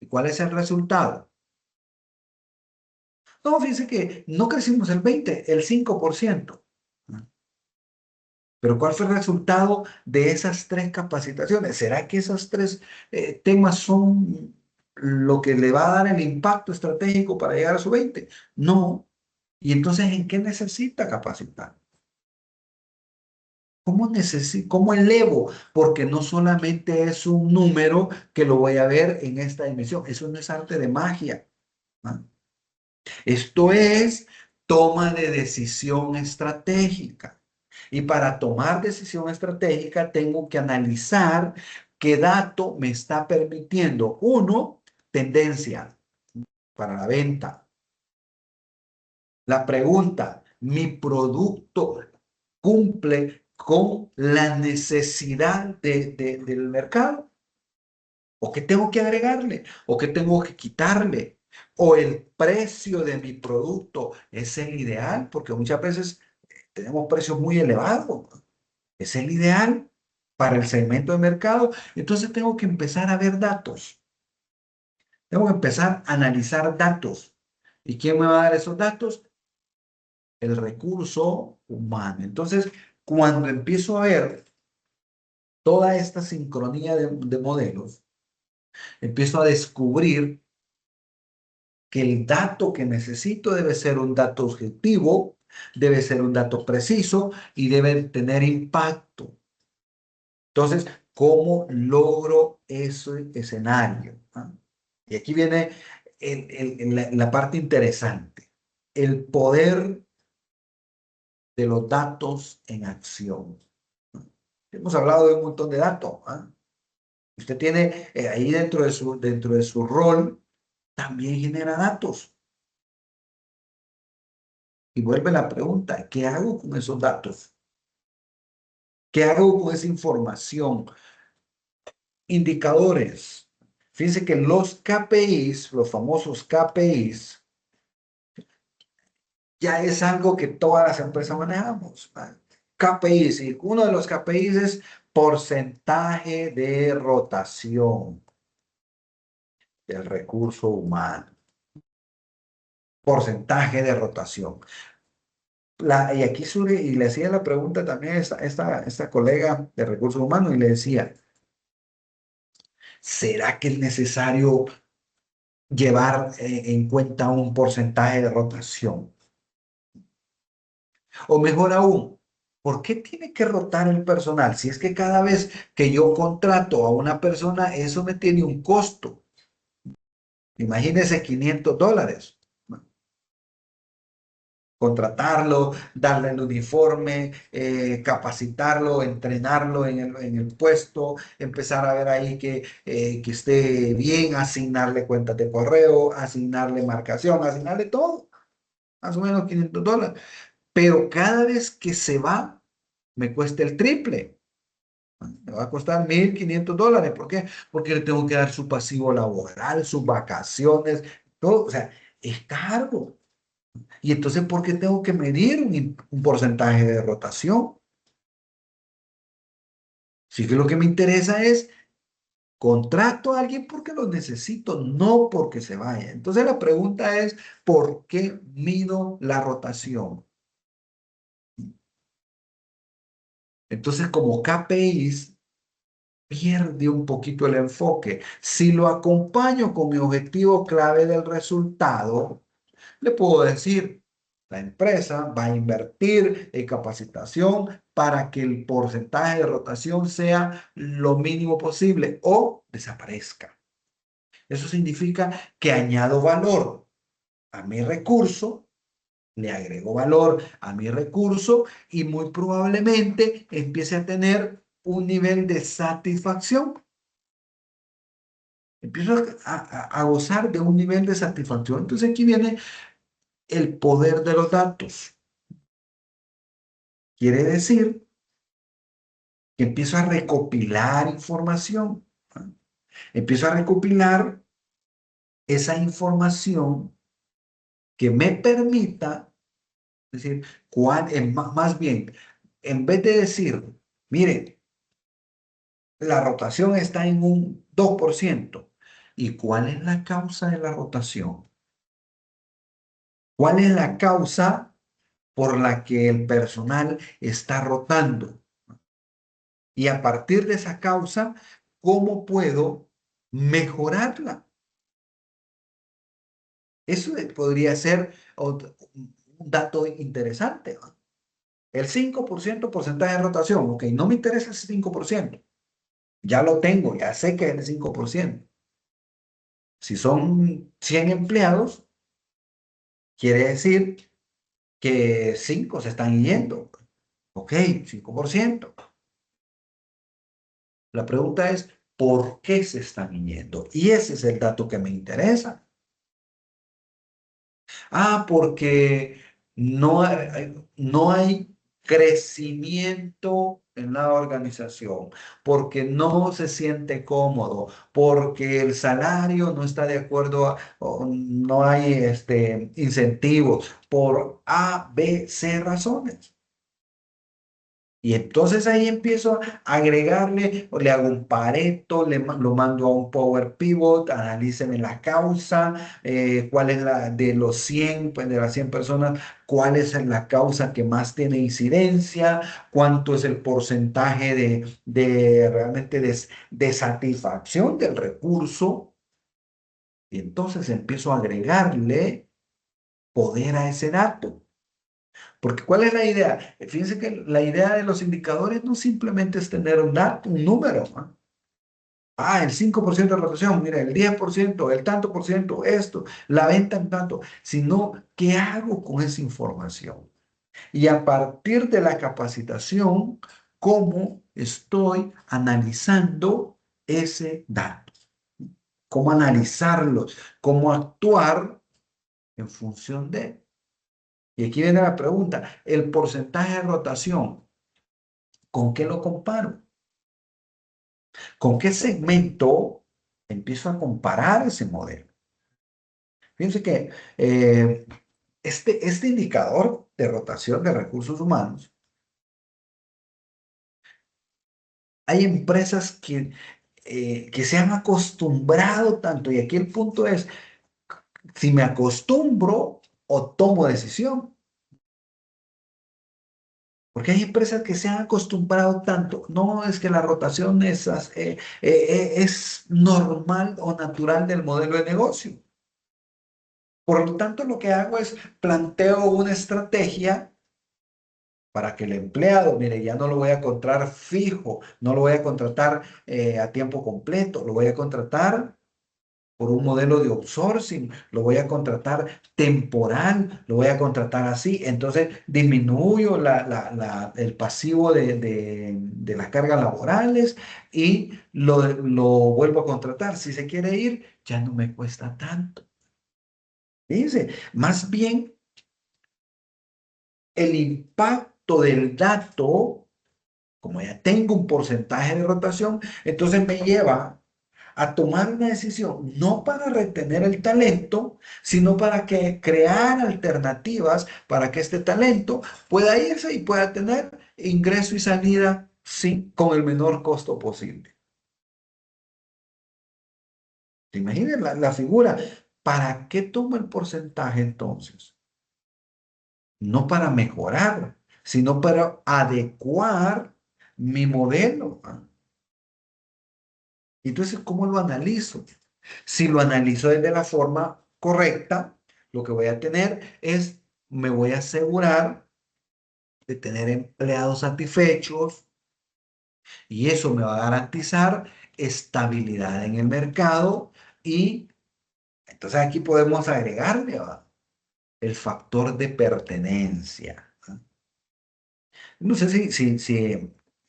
¿Y cuál es el resultado? No, fíjense que no crecimos el 20, el 5%. Pero ¿cuál fue el resultado de esas 3 capacitaciones? ¿Será que esos 3 temas son lo que le va a dar el impacto estratégico para llegar a su 20? No. ¿Y entonces en qué necesita capacitar? ¿Cómo elevo? Porque no solamente es un número que lo voy a ver en esta dimensión. Eso no es arte de magia. ¿Ah? Esto es toma de decisión estratégica. Y para tomar decisión estratégica tengo que analizar qué dato me está permitiendo. 1, tendencia para la venta. La pregunta, ¿mi producto cumple con la necesidad del mercado? ¿O qué tengo que agregarle? ¿O qué tengo que quitarle? ¿O el precio de mi producto es el ideal? Porque muchas veces tenemos precios muy elevados. ¿Es el ideal para el segmento de mercado? Entonces tengo que empezar a ver datos. Tengo que empezar a analizar datos. ¿Y quién me va a dar esos datos? El recurso humano. Entonces, cuando empiezo a ver toda esta sincronía de modelos, empiezo a descubrir que el dato que necesito debe ser un dato objetivo, debe ser un dato preciso y debe tener impacto. Entonces, ¿cómo logro ese escenario? ¿Ah? Y aquí viene la parte interesante, el poder de los datos en acción. Hemos hablado de un montón de datos. ¿Ah? Usted tiene ahí dentro de su rol, también genera datos. Y vuelve la pregunta, ¿qué hago con esos datos? ¿Qué hago con esa información? Indicadores. Fíjense que los KPIs, los famosos KPIs, ya es algo que todas las empresas manejamos. KPIs, y uno de los KPIs es porcentaje de rotación del recurso humano. Porcentaje de rotación. Y aquí surge, y le hacía la pregunta también a esta colega de recursos humanos, y le decía, ¿será que es necesario llevar en cuenta un porcentaje de rotación? O mejor aún, ¿por qué tiene que rotar el personal? Si es que cada vez que yo contrato a una persona, eso me tiene un costo. Imagínese $500. Contratarlo, darle el uniforme, capacitarlo, entrenarlo en el puesto, empezar a ver ahí que esté bien, asignarle cuentas de correo, asignarle marcación, asignarle todo, más o menos $500. Pero cada vez que se va, me cuesta el triple. Me va a costar $1,500. ¿Por qué? Porque le tengo que dar su pasivo laboral, sus vacaciones, todo. O sea, es caro. Y entonces, ¿por qué tengo que medir un porcentaje de rotación? Sí que lo que me interesa es contrato a alguien porque lo necesito, no porque se vaya. Entonces la pregunta es, ¿por qué mido la rotación? Entonces, como KPIs, pierde un poquito el enfoque. Si lo acompaño con mi objetivo clave del resultado, le puedo decir, la empresa va a invertir en capacitación para que el porcentaje de rotación sea lo mínimo posible o desaparezca. Eso significa que añado valor a mi recurso, le agrego valor a mi recurso y muy probablemente empiece a tener un nivel de satisfacción. Empiezo a gozar de un nivel de satisfacción. Entonces aquí viene el poder de los datos. Quiere decir que empiezo a recopilar información. ¿Ah? Empiezo a recopilar esa información que me permita, es decir, más bien, en vez de decir, mire, la rotación está en un 2%. ¿Y cuál es la causa de la rotación? ¿Cuál es la causa por la que el personal está rotando? Y a partir de esa causa, ¿cómo puedo mejorarla? Eso podría ser un dato interesante, ¿no? El 5% porcentaje de rotación. Ok, no me interesa ese 5%. Ya lo tengo, ya sé que es el 5%. Si son 100 empleados, quiere decir que 5 se están yendo. Ok, 5%. La pregunta es, ¿por qué se están yendo? Y ese es el dato que me interesa. Porque no hay crecimiento en la organización, porque no se siente cómodo, porque el salario no está de acuerdo, o no hay incentivos, por A, B, C razones. Y entonces ahí empiezo a agregarle, o le hago un Pareto, lo mando a un Power Pivot, analíceme la causa, cuál es la de los 100, pues de las 100 personas, cuál es la causa que más tiene incidencia, cuánto es el porcentaje de realmente de satisfacción del recurso. Y entonces empiezo a agregarle poder a ese dato. Porque ¿cuál es la idea? Fíjense que la idea de los indicadores no simplemente es tener un dato, un número, ¿no? El 5% de rotación, mira, el 10%, el tanto por ciento, esto, la venta en tanto, sino ¿qué hago con esa información? Y a partir de la capacitación, ¿cómo estoy analizando ese dato? ¿Cómo analizarlos? ¿Cómo actuar en función de? Y aquí viene la pregunta, el porcentaje de rotación, ¿con qué lo comparo? ¿Con qué segmento empiezo a comparar ese modelo? Fíjense que este indicador de rotación de recursos humanos, hay empresas que se han acostumbrado tanto, y aquí el punto es, si me acostumbro o tomo decisión. Porque hay empresas que se han acostumbrado tanto. No es que la rotación es normal o natural del modelo de negocio. Por lo tanto, lo que hago es planteo una estrategia para que el empleado, mire, ya no lo voy a contratar fijo, no lo voy a contratar a tiempo completo, lo voy a contratar por un modelo de outsourcing, lo voy a contratar temporal, lo voy a contratar así, entonces disminuyo el pasivo de las cargas laborales y lo vuelvo a contratar. Si se quiere ir, ya no me cuesta tanto. Fíjense, más bien el impacto del dato, como ya tengo un porcentaje de rotación, entonces me lleva a tomar una decisión, no para retener el talento, sino para crear alternativas para que este talento pueda irse y pueda tener ingreso y salida con el menor costo posible. ¿Se imaginan la figura? ¿Para qué tomo el porcentaje entonces? No para mejorar, sino para adecuar mi modelo. Entonces, ¿cómo lo analizo? Si lo analizo desde la forma correcta, lo que voy a tener es, me voy a asegurar de tener empleados satisfechos y eso me va a garantizar estabilidad en el mercado y entonces aquí podemos agregarle el factor de pertenencia. No sé si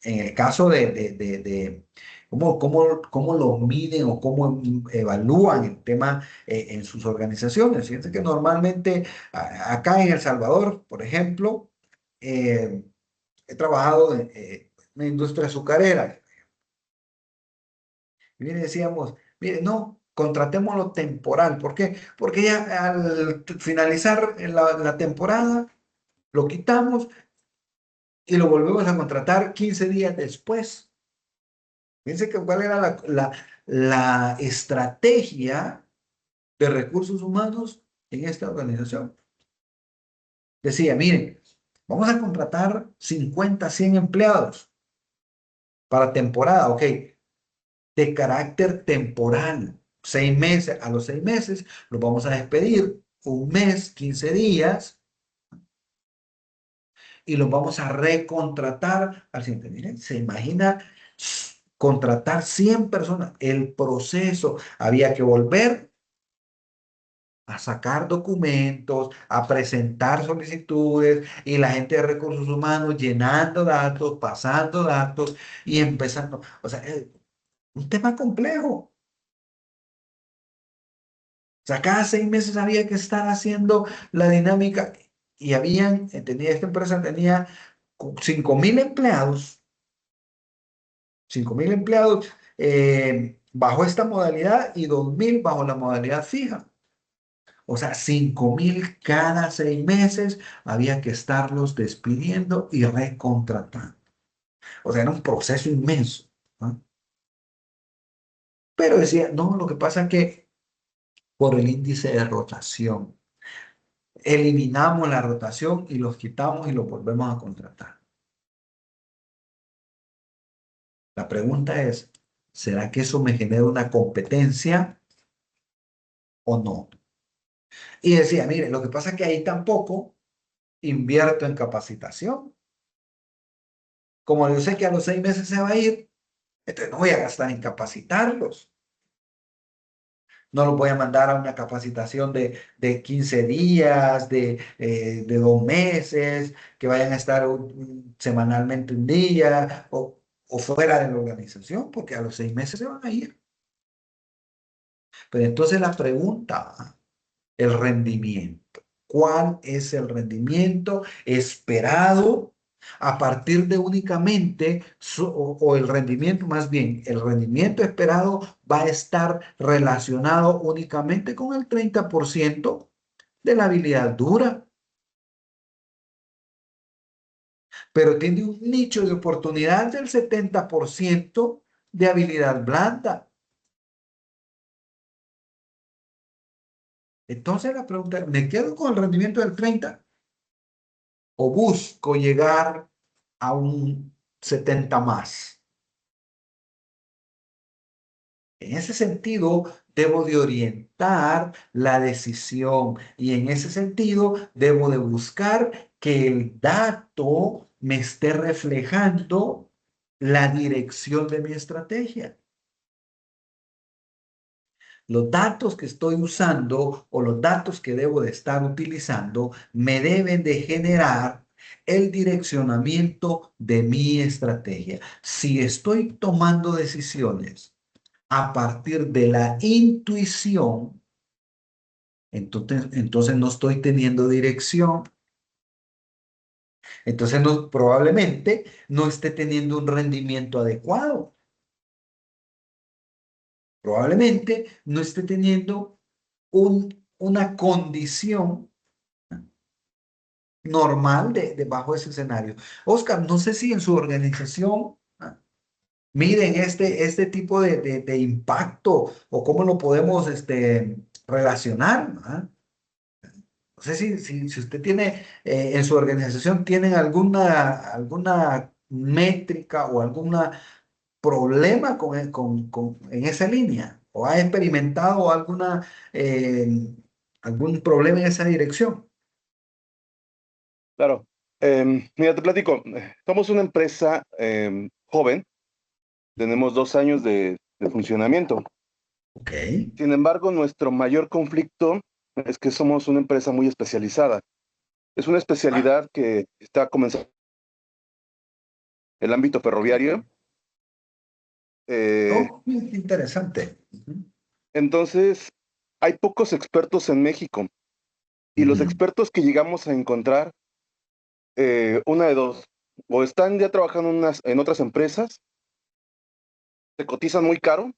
en el caso de cómo lo miden o cómo evalúan el tema en sus organizaciones. Fíjense que normalmente acá en El Salvador, por ejemplo, eh, he trabajado en la industria azucarera. Y bien decíamos, mire, no, contratémoslo temporal. ¿Por qué? Porque ya al finalizar la temporada, lo quitamos y lo volvemos a contratar 15 días después. Fíjense que cuál era la estrategia de recursos humanos en esta organización. Decía, miren, vamos a contratar 50, 100 empleados para temporada, ok, de carácter temporal. 6 meses, a los 6 meses los vamos a despedir, un mes, 15 días, y los vamos a recontratar al siguiente. Miren, se imagina contratar 100 personas. El proceso, había que volver a sacar documentos, a presentar solicitudes y la gente de recursos humanos llenando datos, pasando datos y empezando. O sea, es un tema complejo. O sea, cada 6 meses había que estar haciendo la dinámica y esta empresa tenía 5.000 empleados, 5.000 empleados bajo esta modalidad y 2.000 bajo la modalidad fija. O sea, 5.000 cada 6 meses había que estarlos despidiendo y recontratando. O sea, era un proceso inmenso, ¿no? Pero decía, no, lo que pasa es que por el índice de rotación, eliminamos la rotación y los quitamos y los volvemos a contratar. La pregunta es, ¿será que eso me genera una competencia o no? Y decía, mire, lo que pasa es que ahí tampoco invierto en capacitación. Como yo sé que a los 6 meses se va a ir, entonces no voy a gastar en capacitarlos. No los voy a mandar a una capacitación de 15 días, de 2 meses, que vayan a estar semanalmente un día o fuera de la organización, porque a los 6 meses se van a ir. Pero entonces la pregunta, el rendimiento. ¿Cuál es el rendimiento esperado a partir de únicamente, o el rendimiento, más bien, el rendimiento esperado va a estar relacionado únicamente con el 30% de la habilidad dura, pero tiene un nicho de oportunidad del 70% de habilidad blanda? Entonces la pregunta, ¿me quedo con el rendimiento del 30 o busco llegar a un 70 más? En ese sentido, debo de orientar la decisión y en ese sentido debo de buscar que el dato me esté reflejando la dirección de mi estrategia. Los datos que estoy usando o los datos que debo de estar utilizando me deben de generar el direccionamiento de mi estrategia. Si estoy tomando decisiones a partir de la intuición, entonces no estoy teniendo dirección. Entonces probablemente no esté teniendo un rendimiento adecuado. Probablemente no esté teniendo una condición normal bajo ese escenario. Oscar, no sé si en su organización miden este tipo de impacto o cómo lo podemos relacionar, ¿ah? No sé si usted tiene en su organización, tienen alguna métrica o algún problema en esa línea o ha experimentado algún problema en esa dirección. Claro. Mira, te platico. Somos una empresa joven, tenemos 2 años de funcionamiento. Ok. Sin embargo, nuestro mayor conflicto es que somos una empresa muy especializada. Es una Ah, especialidad que está comenzando en el ámbito ferroviario. Eh, oh, interesante. entonces, hay pocos expertos en México y los Ujú. expertos que llegamos a encontrar, una de dos, o están ya trabajando en otras empresas, se cotizan muy caro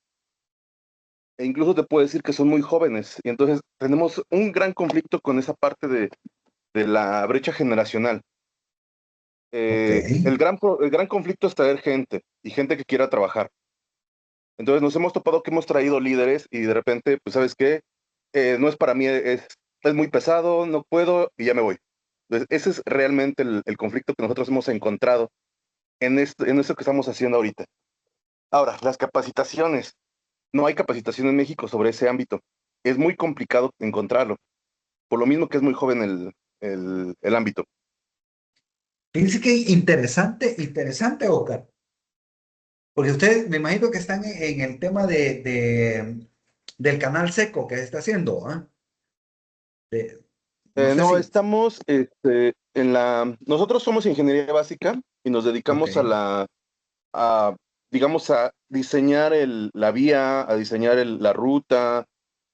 e incluso te puedo decir que son muy jóvenes. Y entonces tenemos un gran conflicto con esa parte de la brecha generacional. Ok. El gran conflicto es traer gente y gente que quiera trabajar. Entonces nos hemos topado que hemos traído líderes y de repente, pues sabes qué, no es para mí, es muy pesado, no puedo y ya me voy. Entonces, ese es realmente el conflicto que nosotros hemos encontrado en esto que estamos haciendo ahorita. Ahora, las capacitaciones. No hay capacitación en México sobre ese ámbito. Es muy complicado encontrarlo, por lo mismo que es muy joven el ámbito. Fíjense que interesante, interesante, Oscar. Porque ustedes, me imagino que están en el tema del canal seco que se está haciendo, ¿ah? No sé No, si. estamos nosotros somos ingeniería básica y nos Ok, dedicamos a, digamos, a diseñar la vía, a diseñar la ruta,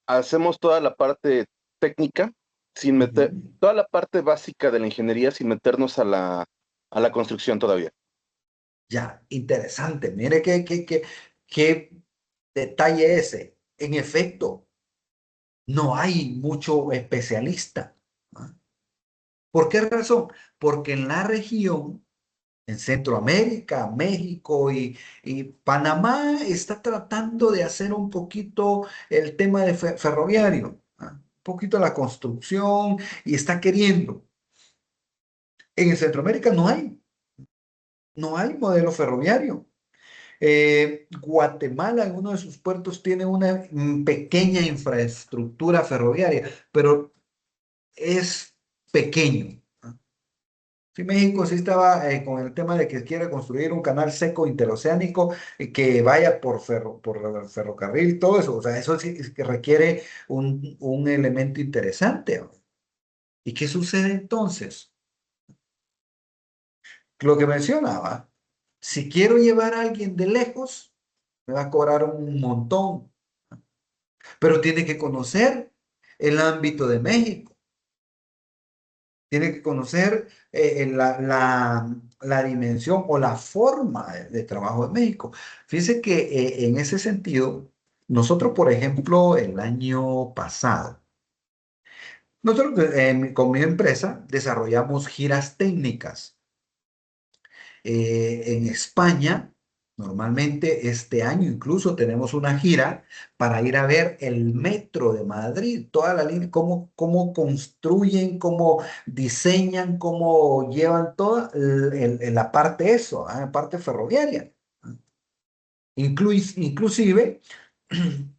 hacemos toda la parte técnica, sin meter, ujú. toda la parte básica de la ingeniería sin meternos a la construcción todavía. Ya, interesante. Mire qué detalle ese. En efecto, no hay mucho especialista. ¿Ah? ¿Por qué razón? Porque en la región, en Centroamérica, México y Panamá, está tratando de hacer un poquito el tema de ferroviario, ¿ah? Un poquito la construcción y está queriendo. En Centroamérica no hay modelo ferroviario. Guatemala en uno de sus puertos tiene una pequeña infraestructura ferroviaria, pero es pequeño. Sí, México sí estaba con el tema de que quiere construir un canal seco interoceánico que vaya por ferrocarril, todo eso. O sea, eso sí es que requiere un elemento interesante, ¿no? ¿Y qué sucede entonces? Lo que mencionaba, si quiero llevar a alguien de lejos, me va a cobrar un montón, pero tiene que conocer el ámbito de México, tiene que conocer la dimensión o la forma de trabajo de México. Fíjese que en ese sentido, nosotros, por ejemplo, el año pasado, nosotros con mi empresa desarrollamos giras técnicas en España. Normalmente este año incluso tenemos una gira para ir a ver el metro de Madrid, toda la línea, cómo construyen, cómo diseñan, cómo llevan toda la parte eso, ¿ah? La parte ferroviaria. Inclusive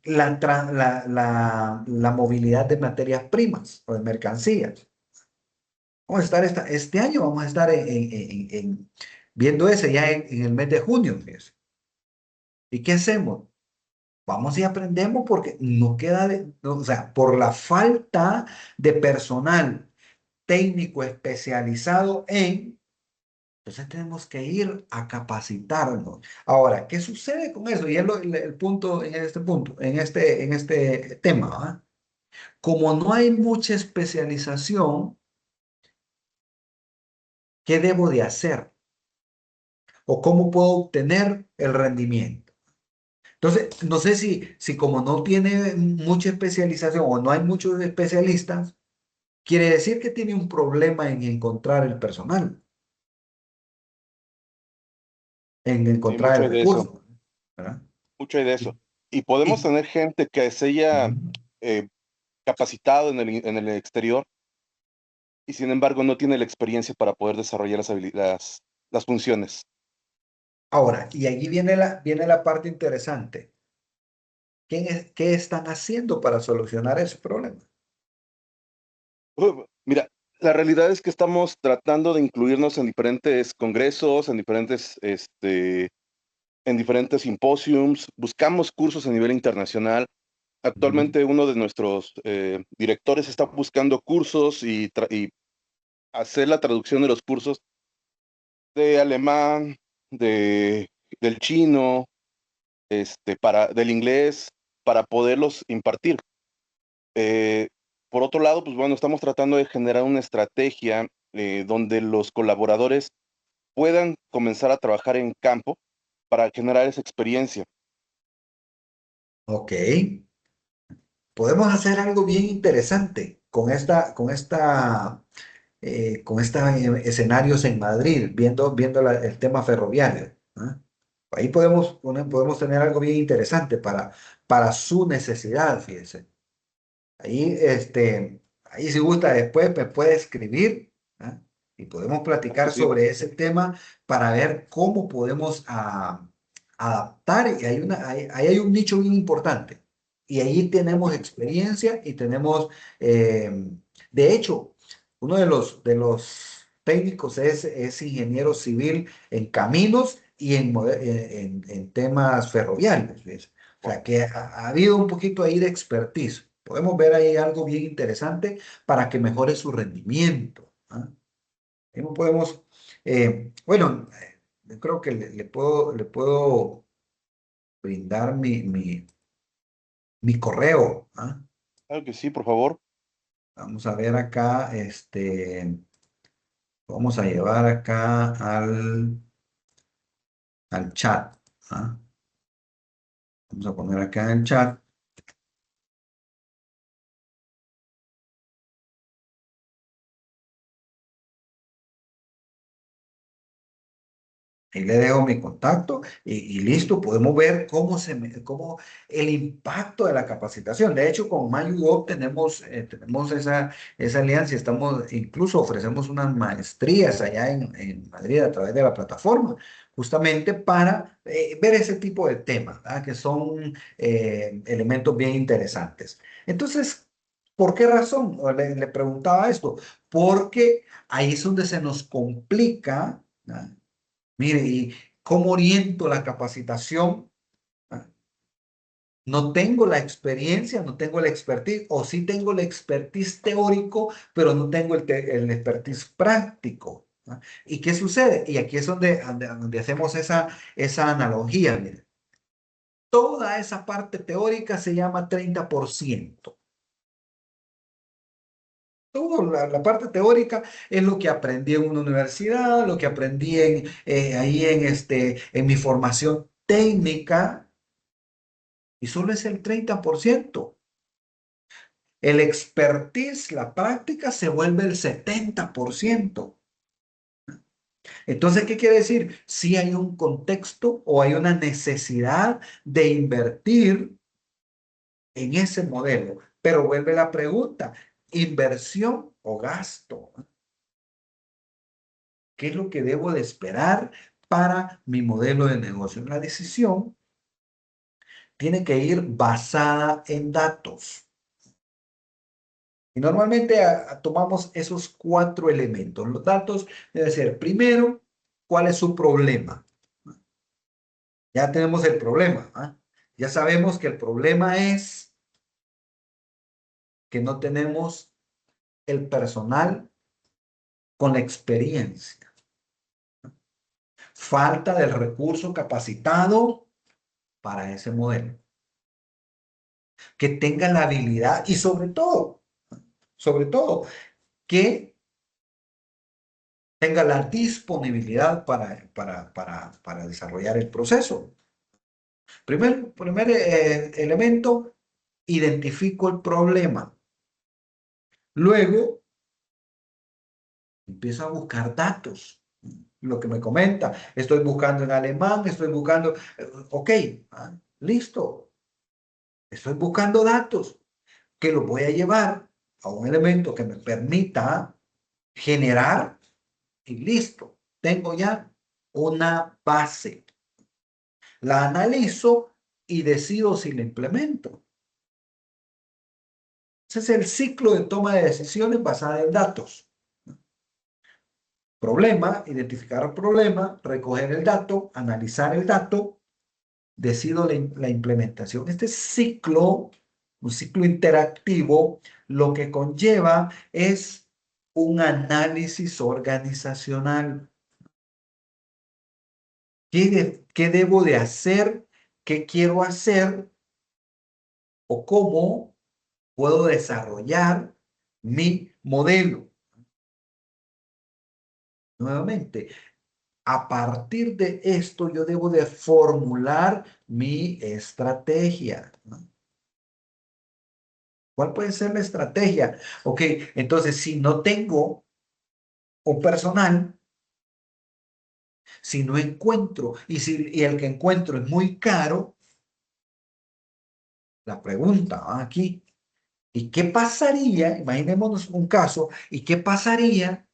la movilidad de materias primas o de mercancías. Vamos a estar este año, vamos a estar viendo ese ya en el mes de junio, fíjese. ¿Y qué hacemos? Vamos y aprendemos porque no queda no, o sea, por la falta de personal técnico especializado entonces tenemos que ir a capacitarnos. Ahora, ¿qué sucede con eso? Y es el punto, en este tema, ¿ah? Como no hay mucha especialización, ¿qué debo de hacer? ¿O cómo puedo obtener el rendimiento? Entonces, no sé si como no tiene mucha especialización o no hay muchos especialistas, quiere decir que tiene un problema en encontrar el personal, en Sí, encontrar mucho el hay de eso, recurso, ¿verdad? mucho hay de eso. Y, Y podemos y- tener gente que se haya Ujú. eh, capacitado en el exterior y sin embargo no tiene la experiencia para poder desarrollar las funciones. Ahora, y allí viene la parte interesante. ¿Qué están haciendo para solucionar ese problema? Mira, la realidad es que estamos tratando de incluirnos en diferentes congresos, en diferentes simposiums, buscamos cursos a nivel internacional. Ujú. Actualmente uno de nuestros directores está buscando cursos y hacer la traducción de los cursos de alemán, de, del chino, del inglés, para poderlos impartir. Eh, por otro lado, pues bueno, estamos tratando de generar una estrategia donde los colaboradores puedan comenzar a trabajar en campo para generar esa experiencia. Ok. podemos hacer algo bien interesante con estos escenarios en Madrid, viendo el tema ferroviario. ¿Ah? Ahí podemos tener algo bien interesante para su necesidad, fíjese. Ahí, ahí si gusta, después me puede escribir, ¿ah? Y podemos platicar Sí, sobre ese tema para ver cómo podemos adaptar. Y ahí hay un nicho bien importante. Y ahí tenemos experiencia y tenemos, eh, de hecho, uno de los técnicos es ingeniero civil en caminos y en temas ferroviarios, ¿ves? O sea, que ha habido un poquito ahí de expertise. Podemos ver ahí algo bien interesante para que mejore su rendimiento. ¿Ah? Ahí no podemos, bueno, yo creo que le puedo brindar mi correo. ¿Ah? claro que sí, por favor. Vamos a ver acá, vamos a llevar acá al chat. ¿Ah? Vamos a poner acá en el chat. Ahí le dejo mi contacto y listo, podemos ver cómo el impacto de la capacitación. De hecho, con MyUO tenemos esa alianza y incluso ofrecemos unas maestrías allá en Madrid a través de la plataforma, justamente para ver ese tipo de temas, ¿verdad? Que son elementos bien interesantes. Entonces, ¿por qué razón? Le preguntaba esto, porque ahí es donde se nos complica. ¿Verdad? Mire, ¿y cómo oriento la capacitación? Ah, no tengo la experiencia, no tengo la expertise, o sí tengo el expertise teórico, pero no tengo el expertise práctico. ¿Ah? ¿Y qué sucede? Y aquí es donde hacemos esa analogía. Mire. Toda esa parte teórica se llama 30%. Toda la parte teórica es lo que aprendí en una universidad, lo que aprendí ahí en mi formación técnica, y solo es el 30%. El expertise, la práctica, se vuelve el 70%. Entonces, ¿qué quiere decir? Si hay un contexto o hay una necesidad de invertir en ese modelo, pero vuelve la pregunta, ¿inversión o gasto? ¿Qué es lo que debo de esperar para mi modelo de negocio? La decisión tiene que ir basada en datos. Y normalmente tomamos esos 4 elementos. Los datos deben ser, primero, ¿cuál es su problema? Ya tenemos el problema. ¿Ah? Ya sabemos que el problema es que no tenemos el personal con la experiencia. Falta del recurso capacitado para ese modelo. Que tenga la habilidad y sobre todo, que tenga la disponibilidad para desarrollar el proceso. Primer elemento, identifico el problema. Luego, empiezo a buscar datos. Lo que me comenta, estoy buscando en alemán, estoy buscando, ok, listo, estoy buscando datos que los voy a llevar a un elemento que me permita generar y listo, tengo ya una base. La analizo y decido si la implemento. Ese es el ciclo de toma de decisiones basada en datos. Problema, identificar el problema, recoger el dato, analizar el dato, decido la implementación. Este ciclo, un ciclo interactivo, lo que conlleva es un análisis organizacional. ¿Qué debo de hacer? ¿Qué quiero hacer? ¿O cómo puedo desarrollar mi modelo? Nuevamente, a partir de esto yo debo de formular mi estrategia, ¿no? ¿Cuál puede ser la estrategia? Ok, entonces si no tengo un personal, si no encuentro, y el que encuentro es muy caro, la pregunta va aquí, ¿y qué pasaría? Imaginémonos un caso, ¿y qué pasaría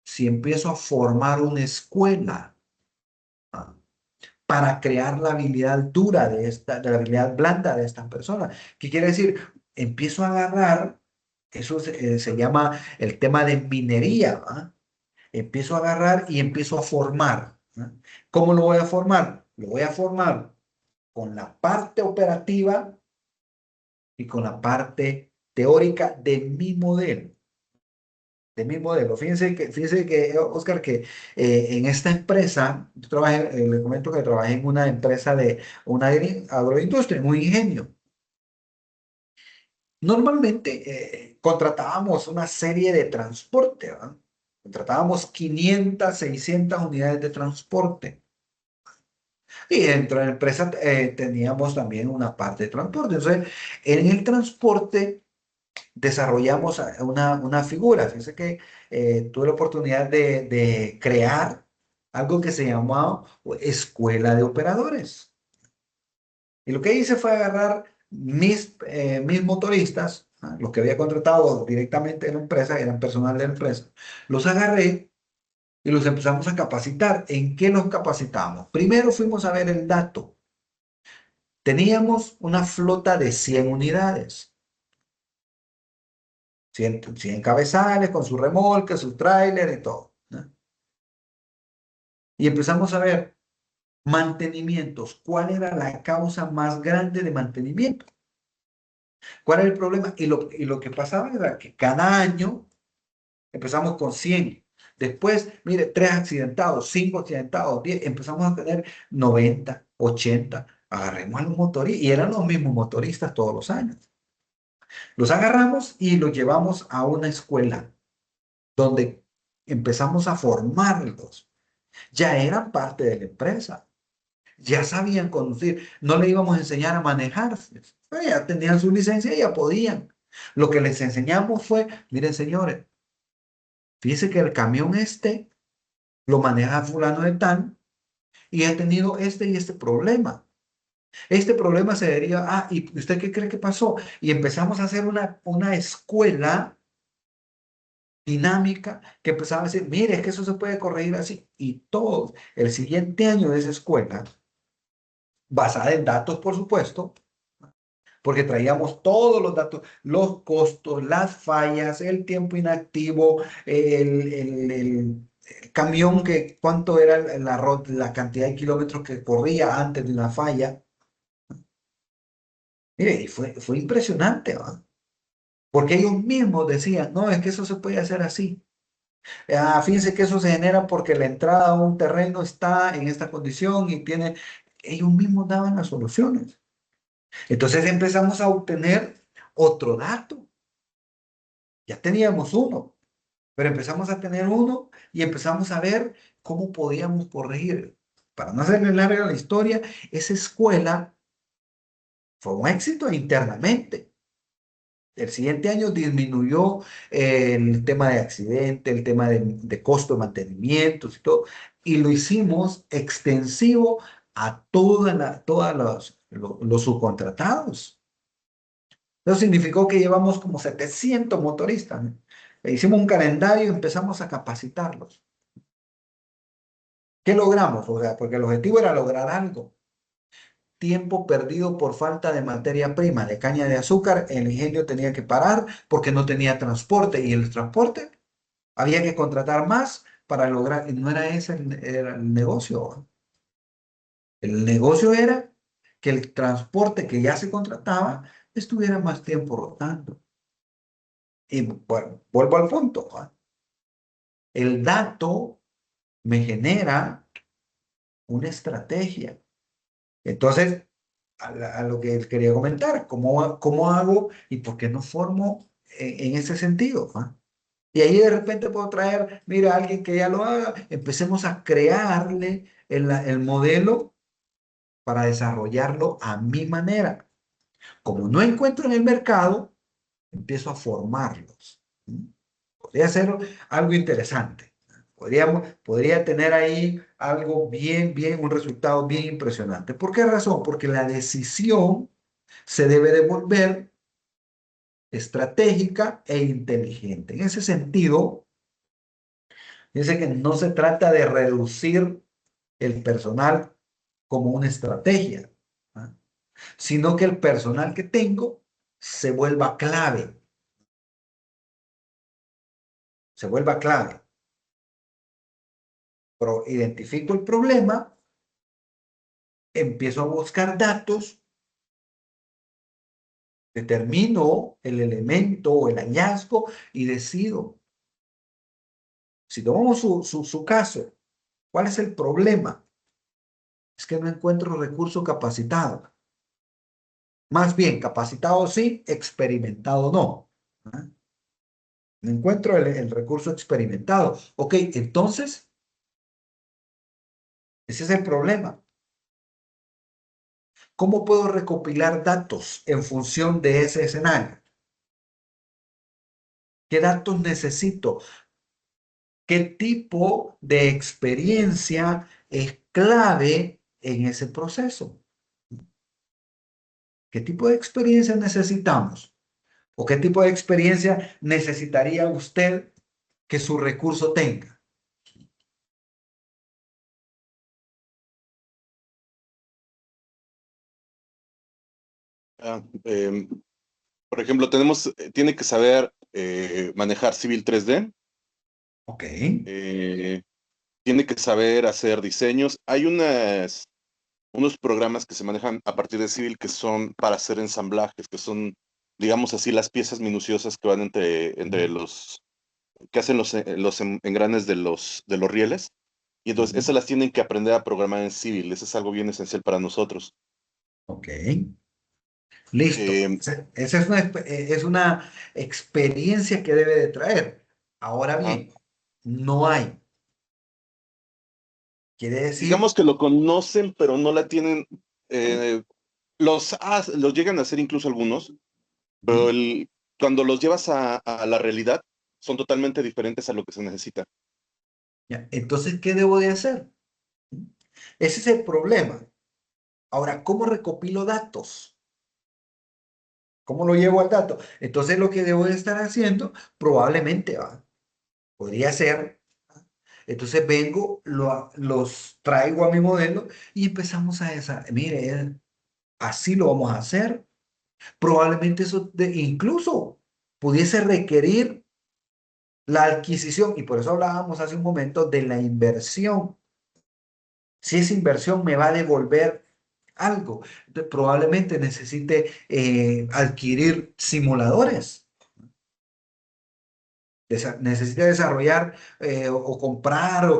si empiezo a formar una escuela, ah, para crear la habilidad dura de la habilidad blanda de estas personas? ¿Qué quiere decir? Empiezo a agarrar, eso se llama el tema de minería, ¿va? Empiezo a agarrar y empiezo a formar, ¿no? ¿Cómo lo voy a formar? Lo voy a formar con la parte operativa y con la parte teórica de mi modelo. De mi modelo. Fíjense que Oscar, que en esta empresa, yo trabajé, le comento que trabajé en una empresa de una agroindustria, un ingenio. Normalmente contratábamos una serie de transporte, ¿verdad? Contratábamos 500, 600 unidades de transporte. Y dentro de la empresa teníamos también una parte de transporte. Entonces, en el transporte desarrollamos una figura. Fíjense que tuve la oportunidad de crear algo que se llamaba Escuela de Operadores. Y lo que hice fue agarrar mis motoristas, ¿ah? Los que había contratado directamente en la empresa, eran personal de la empresa, los agarré y los empezamos a capacitar. ¿En qué los capacitamos? Primero fuimos a ver el dato. Teníamos una flota de 100 unidades, 100 cabezales con su remolque, su tráiler y todo, ¿no? Y empezamos a ver mantenimientos. ¿Cuál era la causa más grande de mantenimiento? ¿Cuál era el problema? Y lo que pasaba era que cada año empezamos con 100. Después, mire, 3 accidentados, 5 accidentados, 10. Empezamos a tener 90, 80. Agarremos a los motoristas y eran los mismos motoristas todos los años. Los agarramos y los llevamos a una escuela donde empezamos a formarlos. Ya eran parte de la empresa, ya sabían conducir, no le íbamos a enseñar a manejarse, ya tenían su licencia y ya podían. Lo que les enseñamos fue, miren señores, fíjense que el camión este lo maneja fulano de tal y ha tenido este y este problema. Este problema se deriva, ¿y usted qué cree que pasó? Y empezamos a hacer una escuela dinámica que empezaba a decir, mire, es que eso se puede corregir así. Y todo el siguiente año de esa escuela, basada en datos, por supuesto, porque traíamos todos los datos, los costos, las fallas, el tiempo inactivo, el camión, que cuánto era la cantidad de kilómetros que corría antes de una falla. Mire, y fue impresionante, ¿va? Porque ellos mismos decían, no, es que eso se puede hacer así. Fíjense que eso se genera porque la entrada a un terreno está en esta condición y tiene, ellos mismos daban las soluciones. Entonces empezamos a obtener otro dato. Ya teníamos uno, pero empezamos a tener uno y empezamos a ver cómo podíamos corregir. Para no hacerle larga la historia, esa escuela fue un éxito internamente. El siguiente año disminuyó el tema de accidente, el tema de costo de mantenimientos y todo, y lo hicimos extensivo a todos los subcontratados. Eso significó que llevamos como 700 motoristas, ¿no? E hicimos un calendario y empezamos a capacitarlos. ¿Qué logramos? O sea, porque el objetivo era lograr algo. Tiempo perdido por falta de materia prima, de caña de azúcar. El ingenio tenía que parar porque no tenía transporte, y el transporte había que contratar más para lograr, y no era ese era el negocio. El negocio era que el transporte que ya se contrataba estuviera más tiempo rotando. Y bueno, vuelvo al punto, ¿va? El dato me genera una estrategia. Entonces, a lo que quería comentar, ¿cómo hago y por qué no formo en ese sentido? ¿Va? Y ahí de repente puedo traer, mira, alguien que ya lo haga, empecemos a crearle el modelo para desarrollarlo a mi manera. Como no encuentro en el mercado, empiezo a formarlos. ¿Mm? Podría ser algo interesante. Podría tener ahí algo un resultado bien impresionante. ¿Por qué razón? Porque la decisión se debe de volver estratégica e inteligente. En ese sentido, dice que no se trata de reducir el personal como una estrategia, ¿ah? Sino que el personal que tengo se vuelva clave, se vuelva clave. Pero identifico el problema, empiezo a buscar datos, determino el elemento o el hallazgo y decido. Si tomamos su caso, ¿cuál es el problema? Es que no encuentro recurso capacitado. Más bien, capacitado sí, experimentado no. ¿Ah? No encuentro el recurso experimentado. Ok, entonces, ese es el problema. ¿Cómo puedo recopilar datos en función de ese escenario? ¿Qué datos necesito? ¿Qué tipo de experiencia es clave en ese proceso? ¿Qué tipo de experiencia necesitamos? ¿O qué tipo de experiencia necesitaría usted que su recurso tenga? Ah, por ejemplo, tiene que saber manejar Civil 3D, Ok. eh, tiene que saber hacer diseños. Hay unos programas que se manejan a partir de Civil que son para hacer ensamblajes, que son, digamos así, las piezas minuciosas que van entre que hacen los engranes de los rieles. Y entonces esas las tienen que aprender a programar en Civil. Eso es algo bien esencial para nosotros. Ok. Listo. Eh, Esa es una experiencia que debe de traer. Ahora ajá. bien, no hay. Quiere decir, Digamos que lo conocen, pero no la tienen. eh, los llegan a hacer incluso algunos, pero cuando los llevas a la realidad, son totalmente diferentes a lo que se necesita. ya, entonces, ¿qué debo de hacer? Ese es el problema. Ahora, ¿cómo recopilo datos? ¿Cómo lo llevo al dato? Entonces, lo que debo de estar haciendo, probablemente, podría ser, entonces vengo, los traigo a mi modelo y empezamos a esa, mire, así lo vamos a hacer. Probablemente eso incluso pudiese requerir la adquisición, y por eso hablábamos hace un momento de la inversión. Si esa inversión me va a devolver algo, entonces probablemente necesite adquirir simuladores. Necesite desarrollar o comprar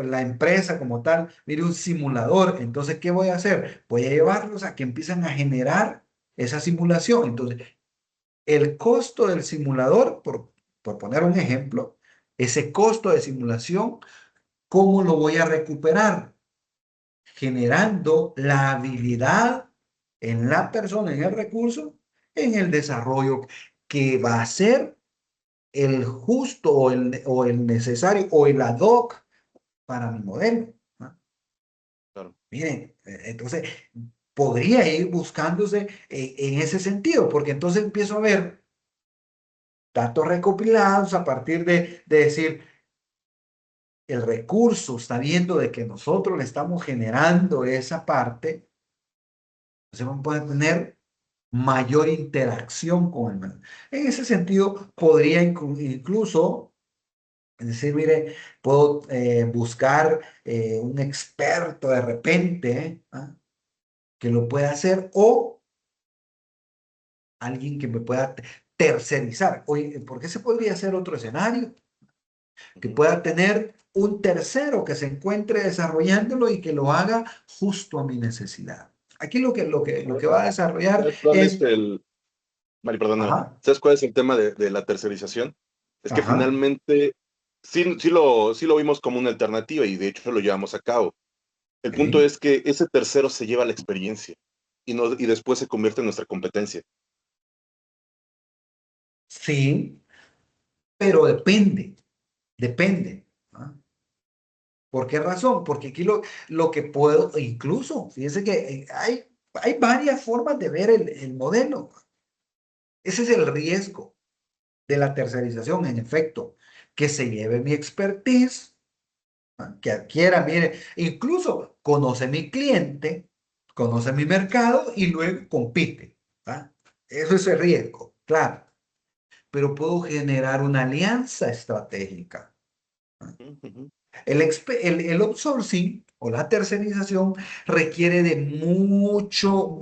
la empresa como tal, mire, un simulador. Entonces, ¿qué voy a hacer? Voy a llevarlos a que empiecen a generar esa simulación. Entonces, el costo del simulador, por poner un ejemplo, ese costo de simulación, ¿cómo lo voy a recuperar? Generando la habilidad en la persona, en el recurso, en el desarrollo que va a ser el justo o el necesario o el ad hoc para mi modelo, ¿no? Claro. Miren, entonces podría ir buscándose en ese sentido, porque entonces empiezo a ver datos recopilados a partir de decir, el recurso está viendo de que nosotros le estamos generando esa parte, entonces vamos a poder tener mayor interacción con el mercado. En ese sentido, podría incluso decir, mire, puedo buscar un experto de repente, ¿ah? Que lo pueda hacer o alguien que me pueda tercerizar. Oye, ¿por qué se podría hacer otro escenario? Que Ujú. pueda tener un tercero que se encuentre desarrollándolo y que lo haga justo a mi necesidad. Aquí lo que va a desarrollar ¿Sabes cuál es es, Vale, perdóname. ajá, ¿Sabes cuál es el tema de la tercerización? Es que ajá, finalmente sí lo vimos como una alternativa y de hecho lo llevamos a cabo. El punto ok, es que ese tercero se lleva la experiencia. y después se convierte en nuestra competencia. Sí, pero depende. ¿Ah? ¿Por qué razón? Porque aquí lo que puedo, incluso, fíjense que hay varias formas de ver el modelo. Ese es el riesgo de la tercerización, en efecto, que se lleve mi expertise, ¿ah? Que adquiera, mire, incluso conoce mi cliente, conoce mi mercado y luego compite. ¿Ah? Eso es el riesgo, claro, pero puedo generar una alianza estratégica. Ujú. El outsourcing o la tercerización requiere de mucho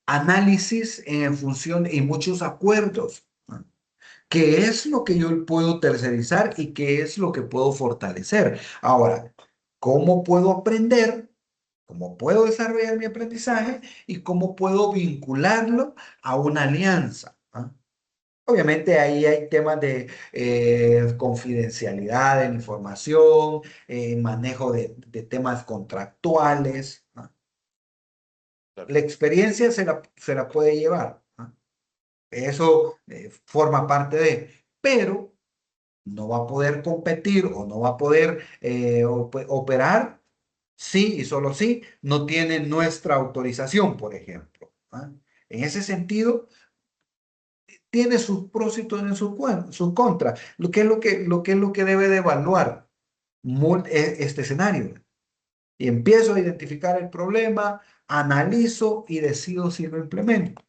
análisis en función y muchos acuerdos. ¿No? ¿Qué es lo que yo puedo tercerizar y qué es lo que puedo fortalecer? Ahora, ¿cómo puedo aprender? ¿Cómo puedo desarrollar mi aprendizaje? ¿Y cómo puedo vincularlo a una alianza? ¿Ah? Obviamente ahí hay temas de confidencialidad de la información, manejo de temas contractuales, ¿no? Claro. La experiencia se la puede llevar, ¿no? Eso forma parte de, pero no va a poder competir o no va a poder operar si y solo si no tiene nuestra autorización, por ejemplo. ¿No? En ese sentido, tiene sus pros y tiene sus contras. Lo que es lo que debe de evaluar este escenario. Y empiezo a identificar el problema, analizo y decido si lo implemento.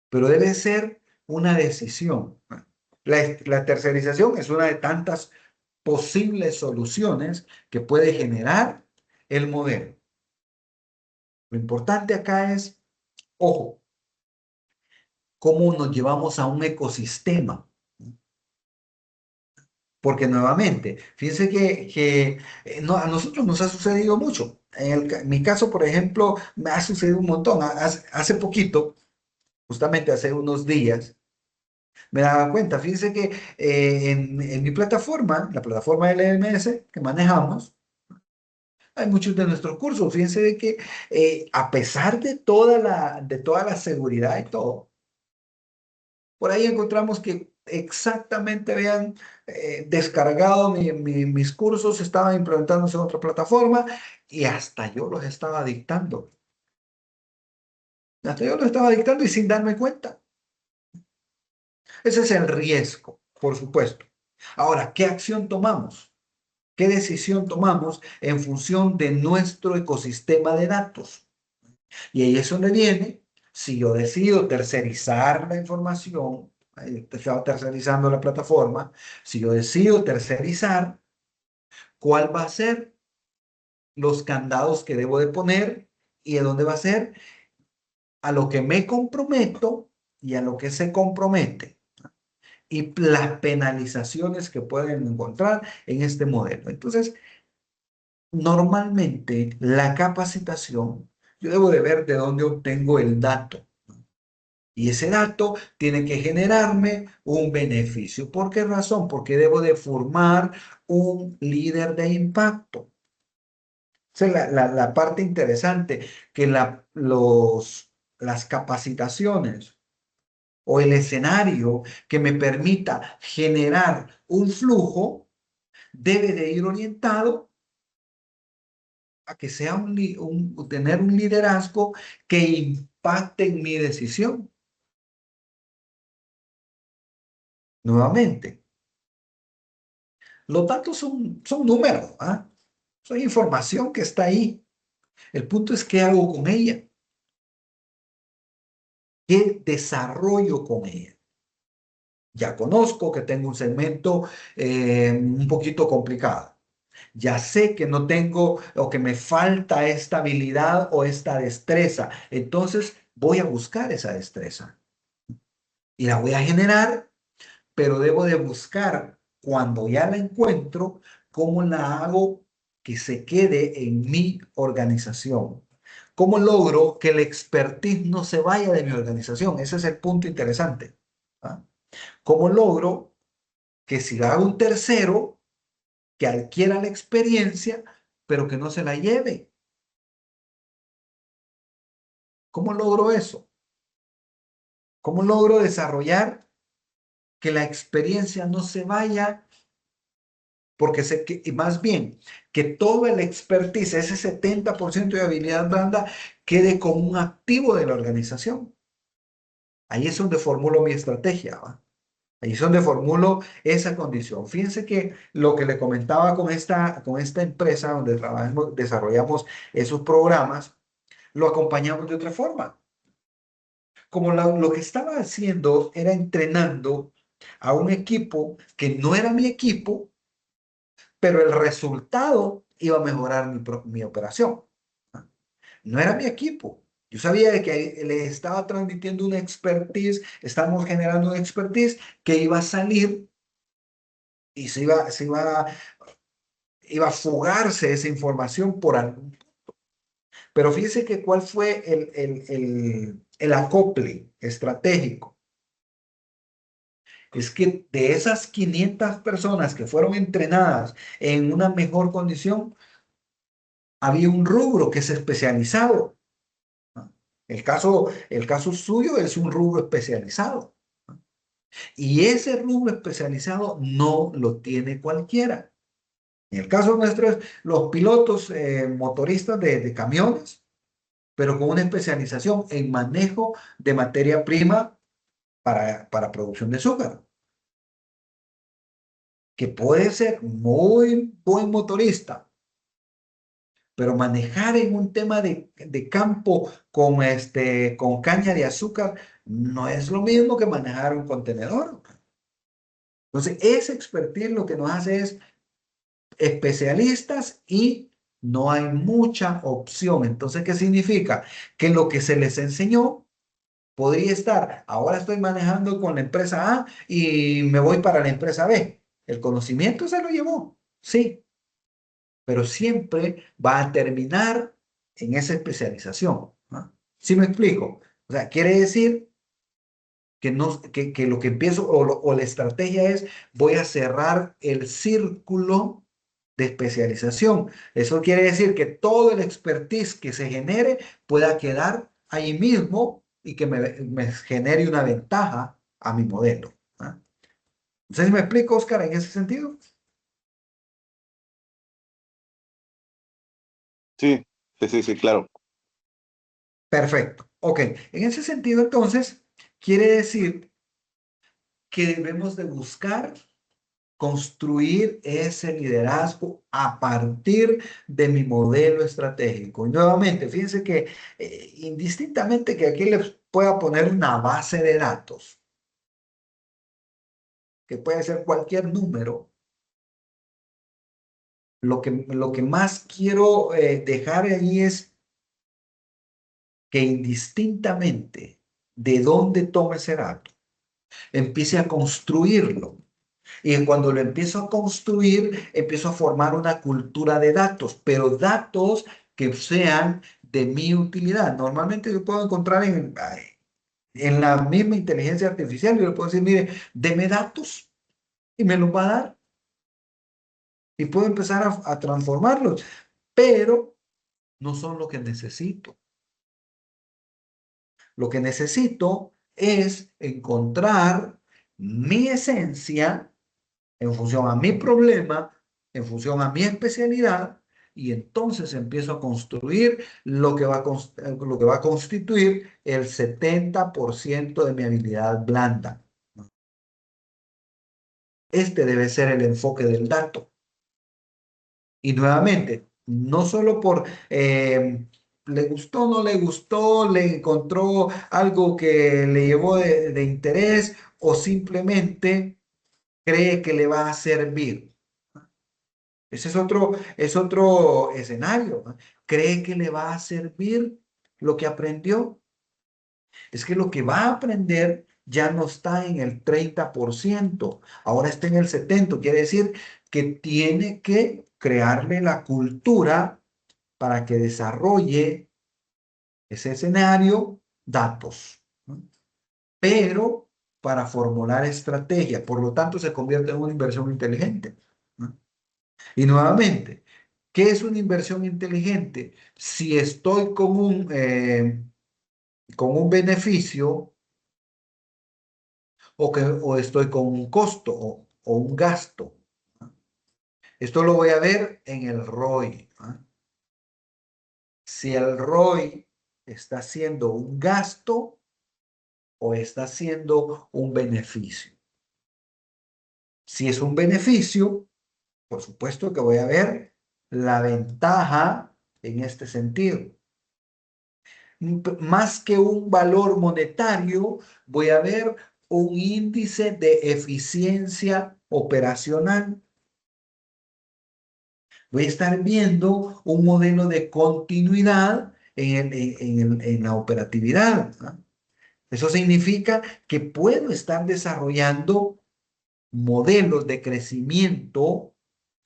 Pero debe ser una decisión. La tercerización es una de tantas posibles soluciones que puede generar el modelo. Lo importante acá es, ojo, cómo nos llevamos a un ecosistema. Porque nuevamente, fíjense a nosotros nos ha sucedido mucho. En mi caso, por ejemplo, me ha sucedido un montón. Hace poquito, justamente hace unos días, me daba cuenta. Fíjense que en mi plataforma, la plataforma LMS que manejamos, hay muchos de nuestros cursos. Fíjense de que a pesar de toda la seguridad y todo, por ahí encontramos que exactamente habían descargado mis cursos, estaban implementándose en otra plataforma y hasta yo los estaba dictando. Hasta yo los estaba dictando y sin darme cuenta. Ese es el riesgo, por supuesto. Ahora, ¿qué acción tomamos? ¿Qué decisión tomamos en función de nuestro ecosistema de datos? Y ahí es donde viene, si yo decido tercerizar la información, estaba tercerizando la plataforma, si yo decido tercerizar, ¿cuál va a ser los candados que debo de poner y de dónde va a ser? A lo que me comprometo y a lo que se compromete. Y las penalizaciones que pueden encontrar en este modelo. Entonces, normalmente la capacitación, yo debo de ver de dónde obtengo el dato. Y ese dato tiene que generarme un beneficio. ¿Por qué razón? Porque debo de formar un líder de impacto. Esa es la parte interesante, que las capacitaciones o el escenario que me permita generar un flujo debe de ir orientado a que sea tener un liderazgo que impacte en mi decisión. Nuevamente. Los datos son números, ¿ah? Son información que está ahí. El punto es qué hago con ella, qué desarrollo con ella. Ya conozco que tengo un segmento un poquito complicado. Ya sé que no tengo o que me falta esta habilidad o esta destreza. Entonces voy a buscar esa destreza y la voy a generar, pero debo de buscar cuando ya la encuentro, cómo la hago que se quede en mi organización. ¿Cómo logro que el expertise no se vaya de mi organización? Ese es el punto interesante. ¿Ah? ¿Cómo logro que si haga un tercero, que adquiera la experiencia, pero que no se la lleve? ¿Cómo logro eso? ¿Cómo logro desarrollar que la experiencia no se vaya? Porque sé que, y más bien, que todo el expertise, ese 70% de habilidad blanda, quede como un activo de la organización. Ahí es donde formulo mi estrategia, ¿va? Ahí es donde formulo esa condición. Fíjense que lo que le comentaba con esta empresa donde trabajamos, desarrollamos esos programas, lo acompañamos de otra forma. Como lo que estaba haciendo era entrenando a un equipo que no era mi equipo, pero el resultado iba a mejorar mi operación. No era mi equipo. Yo sabía de que le estaba transmitiendo una expertise, estamos generando una expertise que iba a salir y iba a fugarse esa información por algo. Pero fíjese que cuál fue el acople estratégico. Es que de esas 500 personas que fueron entrenadas en una mejor condición, había un rubro que es especializado. ¿No? El caso suyo es un rubro especializado. ¿No? Y ese rubro especializado no lo tiene cualquiera. En el caso nuestro es los pilotos motoristas de camiones, pero con una especialización en manejo de materia prima para producción de azúcar, que puede ser muy buen motorista, pero manejar en un tema de campo con caña de azúcar no es lo mismo que manejar un contenedor. Entonces, ese expertise lo que nos hace es especialistas y no hay mucha opción. Entonces, ¿qué significa? Que lo que se les enseñó podría estar, ahora estoy manejando con la empresa A y me voy para la empresa B. El conocimiento se lo llevó, sí, pero siempre va a terminar en esa especialización. ¿No? ¿Sí me explico? O sea, quiere decir que, no, que lo que empiezo o la estrategia es voy a cerrar el círculo de especialización. Eso quiere decir que todo el expertise que se genere pueda quedar ahí mismo y que me genere una ventaja a mi modelo. ¿Ah? No sé si me explico, Oscar, en ese sentido. Sí, sí, claro. Perfecto. Ok, en ese sentido, entonces, quiere decir que debemos de buscar construir ese liderazgo a partir de mi modelo estratégico. Y nuevamente, fíjense que indistintamente que aquí les pueda poner una base de datos, que puede ser cualquier número, lo que más quiero dejar ahí es que indistintamente de dónde tome ese dato, empiece a construirlo. Y cuando lo empiezo a construir, empiezo a formar una cultura de datos, pero datos que sean de mi utilidad. Normalmente yo puedo encontrar en la misma inteligencia artificial, yo le puedo decir, mire, deme datos y me los va a dar. Y puedo empezar a transformarlos, pero no son lo que necesito. Lo que necesito es encontrar mi esencia en función a mi problema, en función a mi especialidad, y entonces empiezo a construir lo que va a constituir el 70% de mi habilidad blanda. Este debe ser el enfoque del dato. Y nuevamente, no solo por le gustó, no le gustó, le encontró algo que le llevó de interés o simplemente cree que le va a servir. Ese es otro escenario. ¿No? ¿Cree que le va a servir lo que aprendió? Es que lo que va a aprender ya no está en el 30%, ahora está en el 70%. Quiere decir que tiene que crearle la cultura para que desarrolle ese escenario, datos, ¿no? Pero para formular estrategia. Por lo tanto, se convierte en una inversión inteligente. ¿No? Y nuevamente, ¿qué es una inversión inteligente? Si estoy con con un beneficio o estoy con un costo o un gasto. Esto lo voy a ver en el ROI. Si el ROI está siendo un gasto o está siendo un beneficio. Si es un beneficio, por supuesto que voy a ver la ventaja en este sentido. Más que un valor monetario, voy a ver un índice de eficiencia operacional. Voy a estar viendo un modelo de continuidad en la operatividad, ¿no? Eso significa que puedo estar desarrollando modelos de crecimiento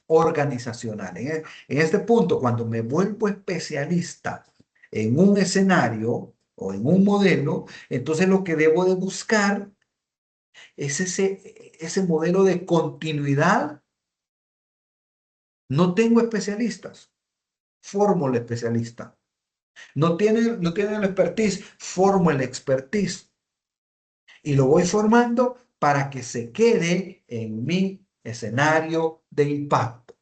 organizacional. En este punto, cuando me vuelvo especialista en un escenario o en un modelo, entonces lo que debo de buscar es ese modelo de continuidad. No tengo especialistas, formo el especialista. No tiene el expertise, formo el expertise. Y lo voy formando para que se quede en mi escenario de impacto.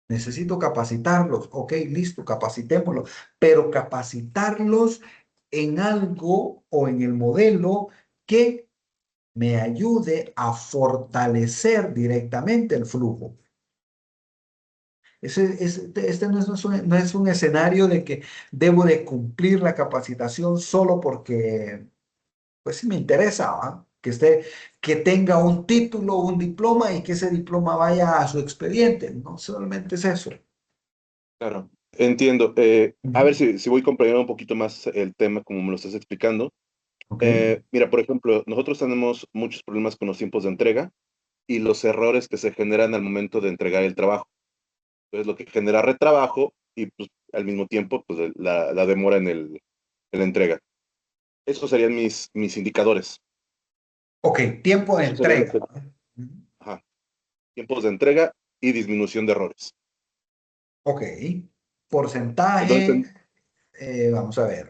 Necesito capacitarlos. Ok, listo, capacitémoslos. Pero capacitarlos en algo o en el modelo que me ayude a fortalecer directamente el flujo. Este no es un escenario de que debo de cumplir la capacitación solo porque, pues sí me interesa, ¿va? Que tenga un título, un diploma y que ese diploma vaya a su expediente. No solamente es eso. Claro, entiendo. A ver Ujú. si voy comprendiendo un poquito más el tema como me lo estás explicando. Ok, Mira, por ejemplo, nosotros tenemos muchos problemas con los tiempos de entrega y los errores que se generan al momento de entregar el trabajo. Entonces, lo que genera retrabajo y pues, al mismo tiempo pues, la demora en la entrega. Esos serían mis indicadores. ok, tiempo de Esos serían los entrega. que- ajá, tiempos de entrega y disminución de errores. Ok, Entonces, porcentaje,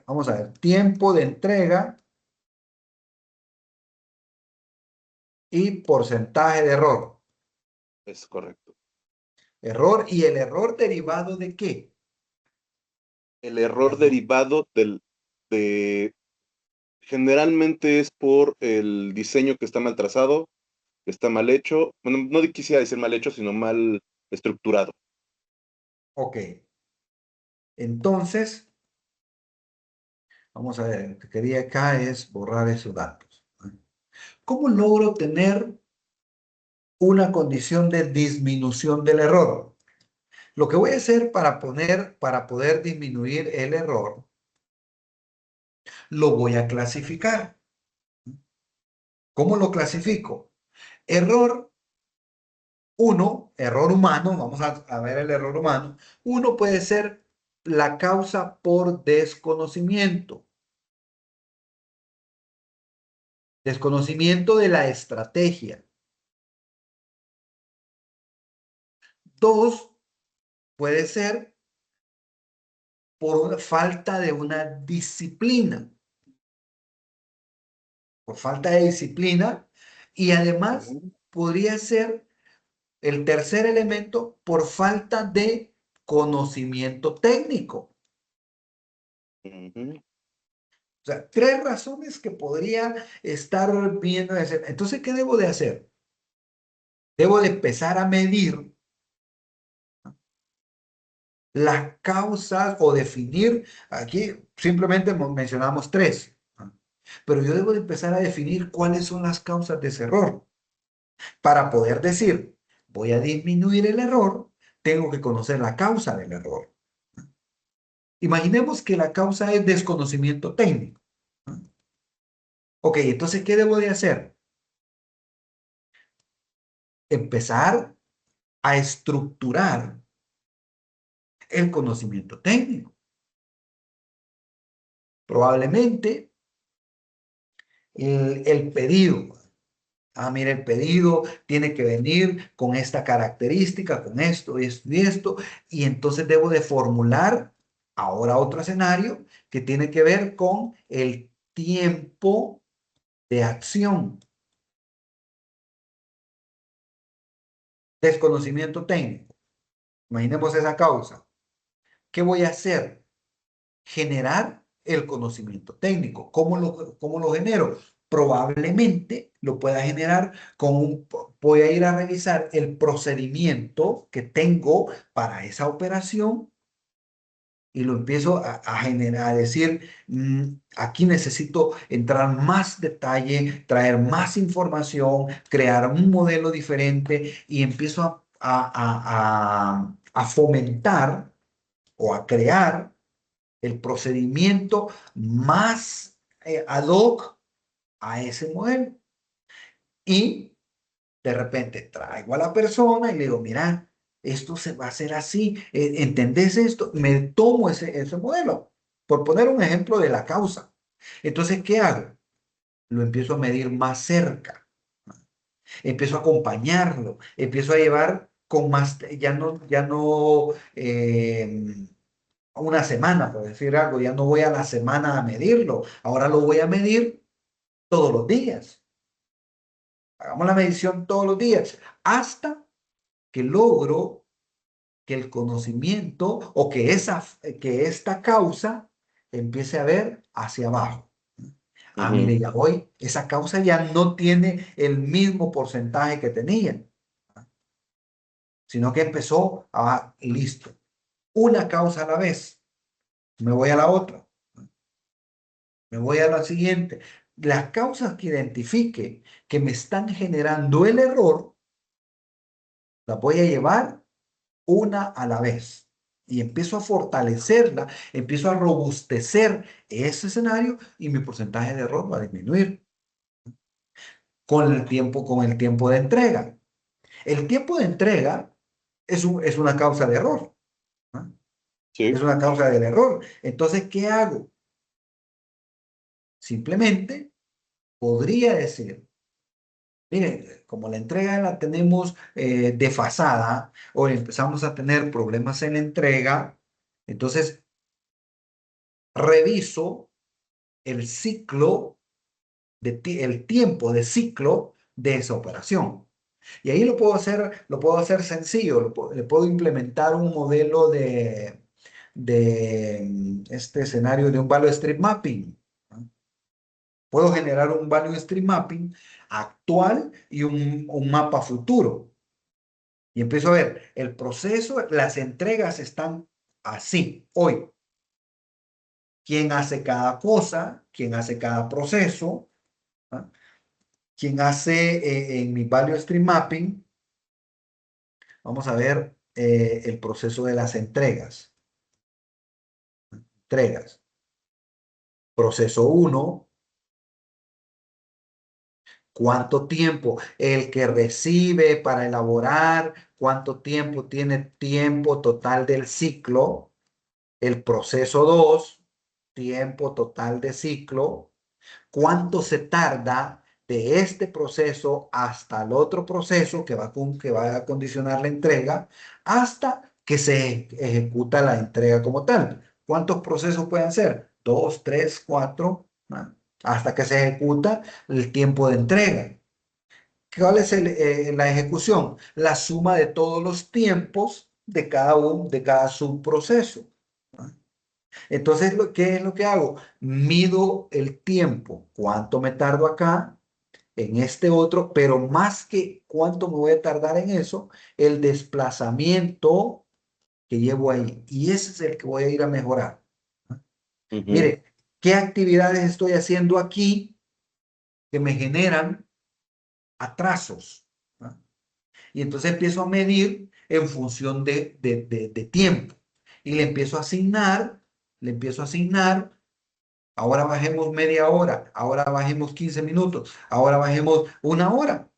vamos a ver, tiempo de entrega y porcentaje de error. es correcto. Error y el error derivado de qué? El error Error. derivado de generalmente es por el diseño que está mal trazado, que está mal hecho. Bueno, no quisiera decir mal hecho, sino mal estructurado. Ok, entonces, vamos a ver, lo que quería acá es borrar esos datos. ¿Cómo logro tener una condición de disminución del error? Lo que voy a hacer para poder disminuir el error, lo voy a clasificar. ¿Cómo lo clasifico? Error uno, error humano, vamos a ver el error humano. Uno puede ser la causa por desconocimiento. Desconocimiento de la estrategia. Dos, puede ser por una falta de una disciplina. Por falta de disciplina. Y además Ujú, podría ser el tercer elemento por falta de conocimiento técnico. ujú. O sea, tres razones que podría estar viendo. Entonces, ¿qué debo de hacer? Debo de empezar a medir las causas o definir, aquí simplemente mencionamos tres, ¿no? Pero yo debo de empezar a definir cuáles son las causas de ese error. Para poder decir, voy a disminuir el error, tengo que conocer la causa del error. Imaginemos que la causa es desconocimiento técnico, ¿no? Ok, entonces, ¿qué debo de hacer? Empezar a estructurar el conocimiento técnico. Probablemente el pedido. Ah, mira, el pedido tiene que venir con esta característica, con esto, esto y esto. Y entonces debo de formular Ahora otro escenario que tiene que ver con el tiempo de acción. Desconocimiento técnico. Imaginemos esa causa. ¿Qué voy a hacer? Generar el conocimiento técnico. Cómo lo genero? Probablemente lo pueda generar voy a ir a revisar el procedimiento que tengo para esa operación y lo empiezo a generar, a decir, aquí necesito entrar más detalle, traer más información, crear un modelo diferente y empiezo a fomentar o a crear el procedimiento más ad hoc a ese modelo. Y de repente traigo a la persona y le digo, mira, esto se va a hacer así, ¿entendés esto? Me tomo ese modelo, por poner un ejemplo de la causa. Entonces, ¿qué hago? Lo empiezo a medir más cerca, empiezo a acompañarlo, empiezo a llevar con más, ya no una semana, por decir algo, ya no voy a la semana a medirlo, ahora lo voy a medir todos los días. Hagamos la medición todos los días, hasta que logro que el conocimiento o que esta causa empiece a ver hacia abajo. Ah, Ujú. mire, ya hoy esa causa ya no tiene el mismo porcentaje que tenía, sino que empezó a, listo, una causa a la vez, me voy a la otra, me voy a la siguiente. Las causas que identifique que me están generando el error, las voy a llevar una a la vez y empiezo a fortalecerla, empiezo a robustecer ese escenario y mi porcentaje de error va a disminuir con el tiempo de entrega. El tiempo de entrega es una causa de error, ¿no? Sí. Es una causa del error. Entonces, ¿qué hago? Simplemente podría decir, mire, como la entrega la tenemos desfasada o empezamos a tener problemas en la entrega, entonces reviso el ciclo, el tiempo de ciclo de esa operación. Y ahí lo puedo hacer sencillo, le puedo implementar un modelo de este escenario de un value stream mapping, ¿no? Puedo generar un value stream mapping actual y un mapa futuro. Y empiezo a ver, el proceso, las entregas están así, hoy. ¿Quién hace cada cosa? ¿Quién hace cada proceso? ¿Ah? ¿Quién hace en mi value stream mapping? Vamos a ver el proceso de las entregas. Entregas. Proceso uno, ¿cuánto tiempo? El que recibe para elaborar, ¿cuánto tiempo tiene tiempo total del ciclo? El proceso 2, tiempo total de ciclo. ¿Cuánto se tarda de este proceso hasta el otro proceso que va a condicionar la entrega hasta que se ejecuta la entrega como tal? ¿Cuántos procesos pueden ser? Dos, tres, cuatro, ¿no? Hasta que se ejecuta el tiempo de entrega. ¿Cuál es la ejecución? La suma de todos los tiempos de cada subproceso, ¿no? Entonces, ¿qué es lo que hago? Mido el tiempo, cuánto me tardo acá, en este otro, pero más que cuánto me voy a tardar en eso, el desplazamiento que llevo ahí. Y ese es el que voy a ir a mejorar. Ujú. Mire, ¿qué actividades estoy haciendo aquí que me generan atrasos? ¿No? Y entonces empiezo a medir en función de tiempo. Y le empiezo a asignar. Ahora bajemos media hora, ahora bajemos 15 minutos, ahora bajemos una hora.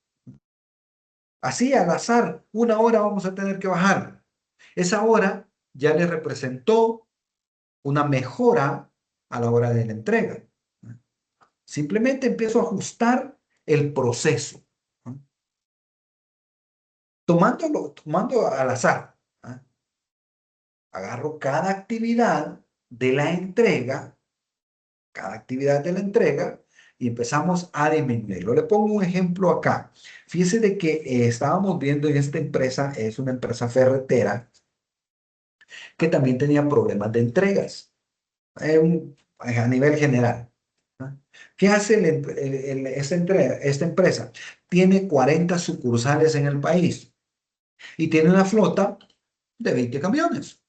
Así al azar, una hora vamos a tener que bajar. Esa hora ya le representó una mejora a la hora de la entrega. Simplemente empiezo a ajustar el proceso, ¿no? Tomando al azar, ¿no? Agarro cada actividad de la entrega, cada actividad de la entrega, y empezamos a disminuirlo. Le pongo un ejemplo acá. Fíjese de que estábamos viendo en esta empresa, es una empresa ferretera, que también tenía problemas de entregas a nivel general. ¿No? ¿Qué hace esta empresa? Tiene 40 sucursales en el país y tiene una flota de 20 camiones.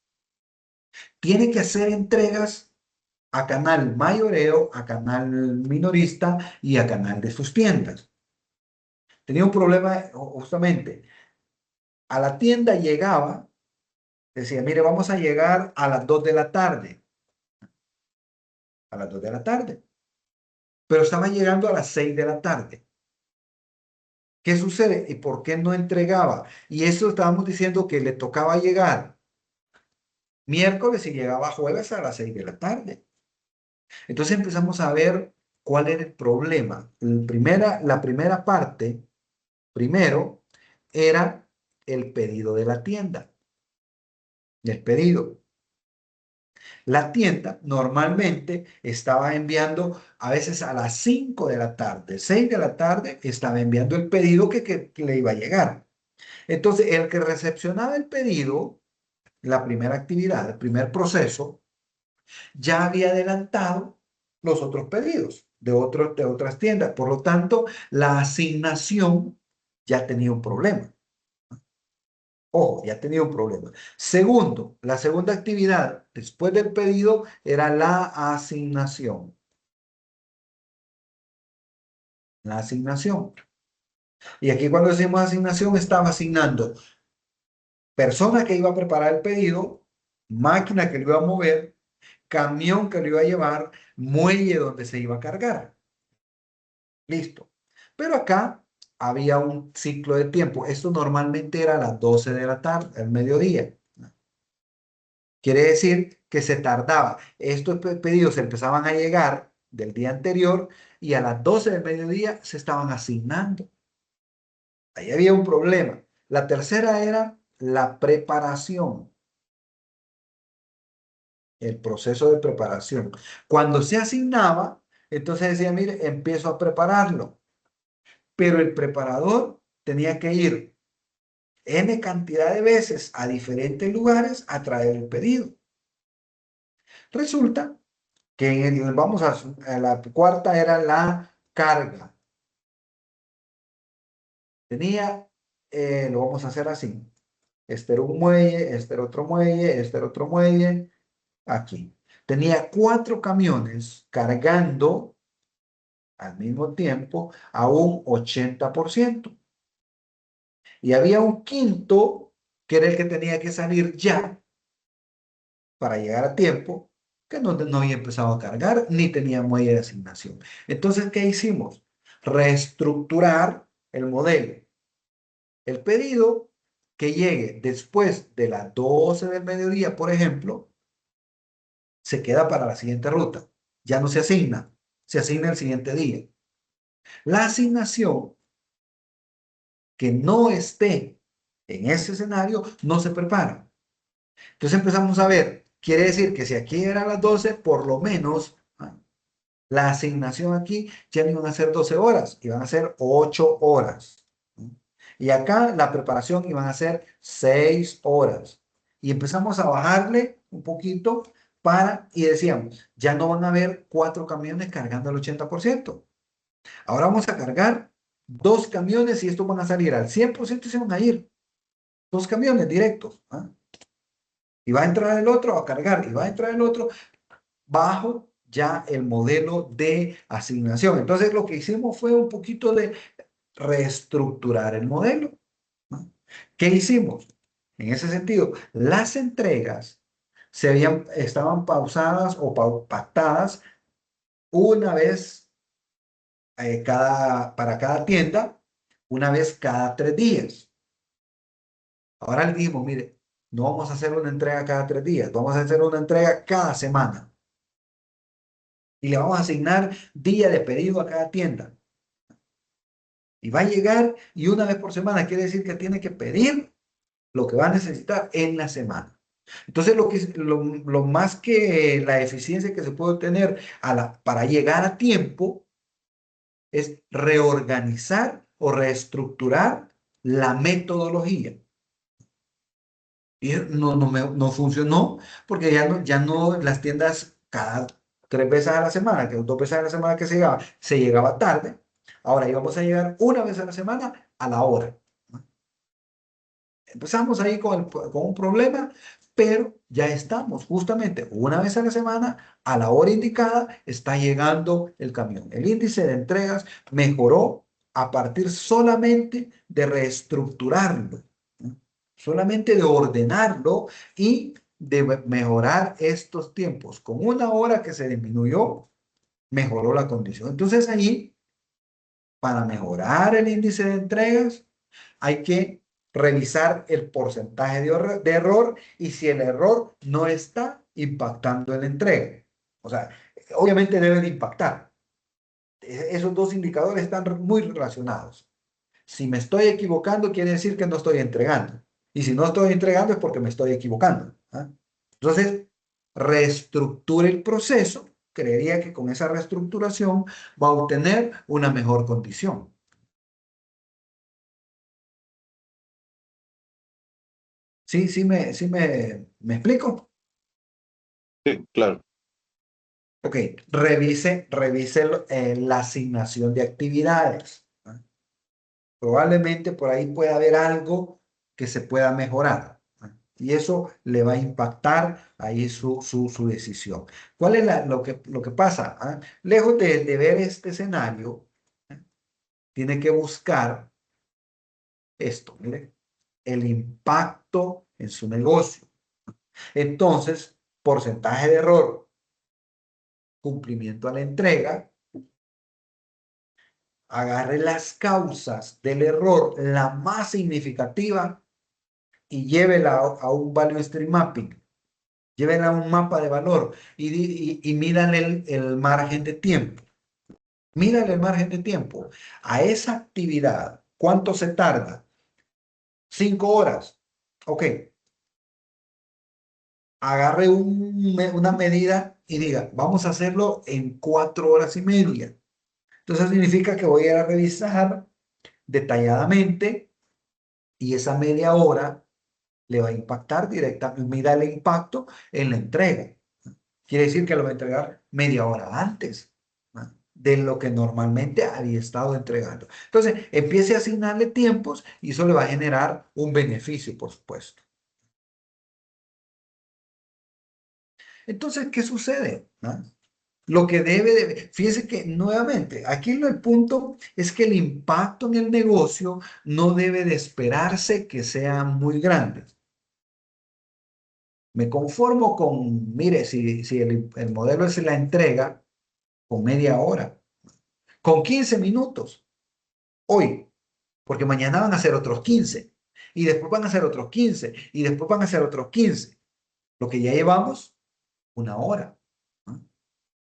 Tiene que hacer entregas a canal mayoreo, a canal minorista y a canal de sus tiendas. Tenía un problema justamente. A la tienda llegaba, decía, mire, vamos a llegar a las 2 de la tarde. A las 2 de la tarde. Pero estaba llegando a las 6 de la tarde. ¿Qué sucede? ¿Y por qué no entregaba? Y eso estábamos diciendo que le tocaba llegar miércoles y llegaba jueves a las 6 de la tarde. Entonces empezamos a ver cuál era el problema. La primera parte, primero, era el pedido de la tienda. El pedido. La tienda normalmente estaba enviando a veces a las 5 de la tarde, 6 de la tarde, estaba enviando el pedido que le iba a llegar. Entonces, el que recepcionaba el pedido, la primera actividad, el primer proceso, ya había adelantado los otros pedidos de otras tiendas. Por lo tanto, la asignación ya tenía un problema. Ojo, ya tenía un problema. Segundo, la segunda actividad después del pedido era la asignación. La asignación. Y aquí cuando decimos asignación, estaba asignando persona que iba a preparar el pedido, máquina que lo iba a mover, camión que lo iba a llevar, muelle donde se iba a cargar. Listo. Pero acá había un ciclo de tiempo. Esto normalmente era a las 12 de la tarde, al mediodía. Quiere decir que se tardaba. Estos pedidos empezaban a llegar del día anterior y a las 12 del mediodía se estaban asignando. Ahí había un problema. La tercera era la preparación, el proceso de preparación. Cuando se asignaba, entonces decía, mire, empiezo a prepararlo. Pero el preparador tenía que ir N cantidad de veces a diferentes lugares a traer el pedido. Resulta que vamos a la cuarta era la carga. Tenía, lo vamos a hacer así. Este era un muelle, este era otro muelle, este era otro muelle, aquí. Tenía 4 camiones cargando al mismo tiempo a un 80%. Y había un quinto que era el que tenía que salir ya para llegar a tiempo, que no había empezado a cargar ni tenía muelle de asignación. Entonces, ¿qué hicimos? Reestructurar el modelo. El pedido que llegue después de las 12 del mediodía, por ejemplo, se queda para la siguiente ruta. Ya no se asigna el siguiente día. La asignación que no esté en ese escenario no se prepara. Entonces empezamos a ver, quiere decir que si aquí era a las 12, por lo menos la asignación aquí ya no iban a ser 12 horas, iban a ser 8 horas. Y acá la preparación iban a ser 6 horas. Y empezamos a bajarle un poquito y decíamos, ya no van a haber 4 camiones cargando el 80%. Ahora vamos a cargar 2 camiones y estos van a salir al 100% y se van a ir. 2 camiones directos. Y va a entrar el otro a cargar y va a entrar el otro bajo ya el modelo de asignación. Entonces lo que hicimos fue un poquito de reestructurar el modelo. ¿No? ¿Qué hicimos? En ese sentido, las entregas estaban pausadas o pactadas una vez para cada tienda, una vez cada 3 días. Ahora le dijimos, mire, no vamos a hacer una entrega cada 3 días, vamos a hacer una entrega cada semana. Y le vamos a asignar día de pedido a cada tienda. Y va a llegar y una vez por semana quiere decir que tiene que pedir lo que va a necesitar en la semana. Entonces, lo más que la eficiencia que se puede obtener para llegar a tiempo es reorganizar o reestructurar la metodología. Y no funcionó porque ya no las tiendas cada 3 veces a la semana, que 2 veces a la semana que se llegaba tarde. Ahora íbamos a llegar una vez a la semana a la hora. Empezamos ahí con un problema, pero ya estamos justamente una vez a la semana, a la hora indicada, está llegando el camión. El índice de entregas mejoró a partir solamente de reestructurarlo, ¿no? Solamente de ordenarlo y de mejorar estos tiempos. Con una hora que se disminuyó, mejoró la condición. Entonces allí, para mejorar el índice de entregas, hay que revisar el porcentaje de error y si el error no está impactando en la entrega. O sea, obviamente debe de impactar. Esos dos indicadores están muy relacionados. Si me estoy equivocando, quiere decir que no estoy entregando. Y si no estoy entregando es porque me estoy equivocando. ¿Ah? Entonces, reestructure el proceso. Creería que con esa reestructuración va a obtener una mejor condición. ¿Sí me explico? Sí, claro. Ok, revise la asignación de actividades. ¿Ah? Probablemente por ahí pueda haber algo que se pueda mejorar. ¿Ah? Y eso le va a impactar ahí su decisión. ¿Cuál es lo que pasa? ¿Ah? Lejos de ver este escenario, ¿ah? Tiene que buscar esto, mire, el impacto en su negocio. Entonces, porcentaje de error, cumplimiento a la entrega. Agarre las causas del error, la más significativa, y llévela a un value stream mapping, llévela a un mapa de valor y mírale el margen de tiempo. Mírale el margen de tiempo. A esa actividad, ¿cuánto se tarda? 5 horas. Ok. Agarre una medida y diga, vamos a hacerlo en 4 horas y media. Entonces significa que voy a ir a revisar detalladamente y esa media hora le va a impactar directamente. Mira el impacto en la entrega. Quiere decir que lo va a entregar media hora antes, ¿no?, de lo que normalmente había estado entregando. Entonces, empiece a asignarle tiempos y eso le va a generar un beneficio, por supuesto. Entonces, ¿qué sucede? ¿No? Lo que fíjese que nuevamente, aquí el punto es que el impacto en el negocio no debe de esperarse que sea muy grande. Me conformo con, mire, si el modelo es la entrega, con media hora, con 15 minutos, hoy, porque mañana van a ser otros 15, y después van a ser otros 15, y después van a ser otros 15. Lo que ya llevamos, una hora, ¿no?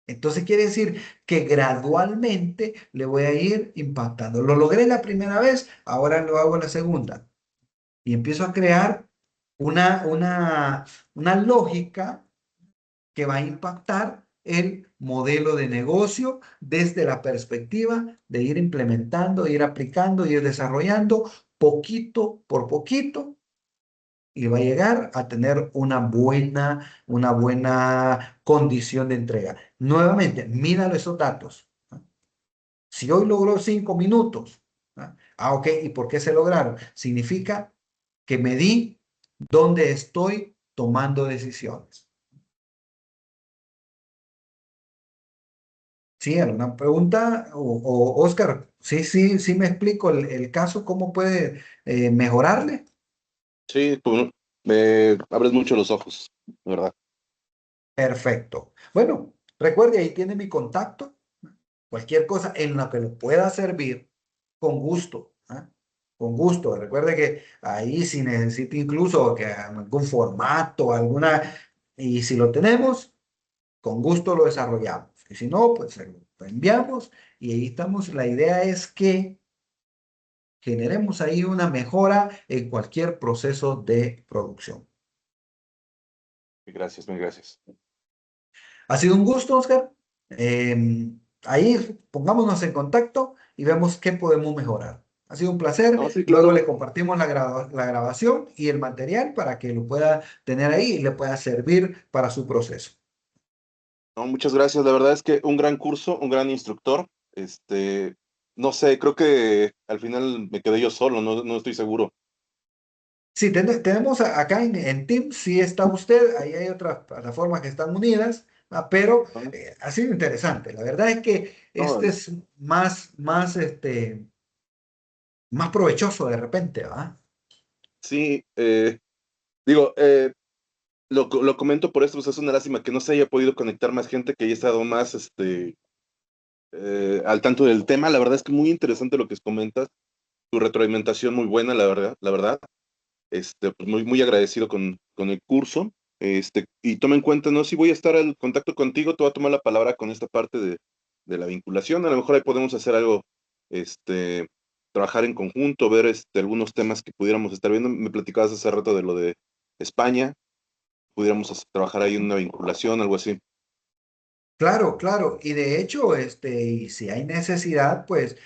Entonces quiere decir que gradualmente le voy a ir impactando. Lo logré la primera vez, ahora lo hago la segunda. Y empiezo a crear una lógica que va a impactar el modelo de negocio desde la perspectiva de ir implementando, ir aplicando, ir desarrollando poquito por poquito y va a llegar a tener una buena condición de entrega. Nuevamente, míralo esos datos. ¿No? Si hoy logró 5 minutos, ¿no? Ok, ¿y por qué se lograron? Significa que medí dónde estoy tomando decisiones. Sí, ¿alguna pregunta? Oscar, sí me explico el caso, ¿cómo puede mejorarle? Sí, pues, me abres mucho los ojos, ¿verdad? Perfecto. Bueno, recuerde, ahí tiene mi contacto. Cualquier cosa en la que le pueda servir, con gusto. ¿Ah? Con gusto. Recuerde que ahí si necesita incluso que algún formato, y si lo tenemos, con gusto lo desarrollamos. Y si no, pues se lo enviamos y ahí estamos. La idea es que generemos ahí una mejora en cualquier proceso de producción. Gracias, mil gracias. Ha sido un gusto, Oscar. Ahí pongámonos en contacto y vemos qué podemos mejorar. Ha sido un No, placer. sí, Luego claro. le compartimos la grabación y el material para que lo pueda tener ahí y le pueda servir para su proceso. No, muchas gracias. La verdad es que un gran curso, un gran instructor. No sé, creo que al final me quedé yo solo, no estoy seguro. Sí, tenemos acá en Teams, sí está usted, ahí hay otras plataformas que están unidas, pero ¿No? ha sido interesante. La verdad es que este No, es más provechoso de repente, ¿va? sí, digo, lo comento por esto, pues es una lástima que no se haya podido conectar más gente, que haya estado más al tanto del tema. La verdad es que muy interesante lo que comentas, tu retroalimentación muy buena, la verdad. Pues muy agradecido con el curso. Y toma en cuenta, ¿no? Si voy a estar en contacto contigo, te voy a tomar la palabra con esta parte de la vinculación. A lo mejor ahí podemos hacer algo, este, trabajar en conjunto, ver algunos temas que pudiéramos estar viendo. Me platicabas hace rato de lo de España, pudiéramos trabajar ahí en una vinculación, algo así. Claro, claro. Y de hecho, y si hay necesidad, pues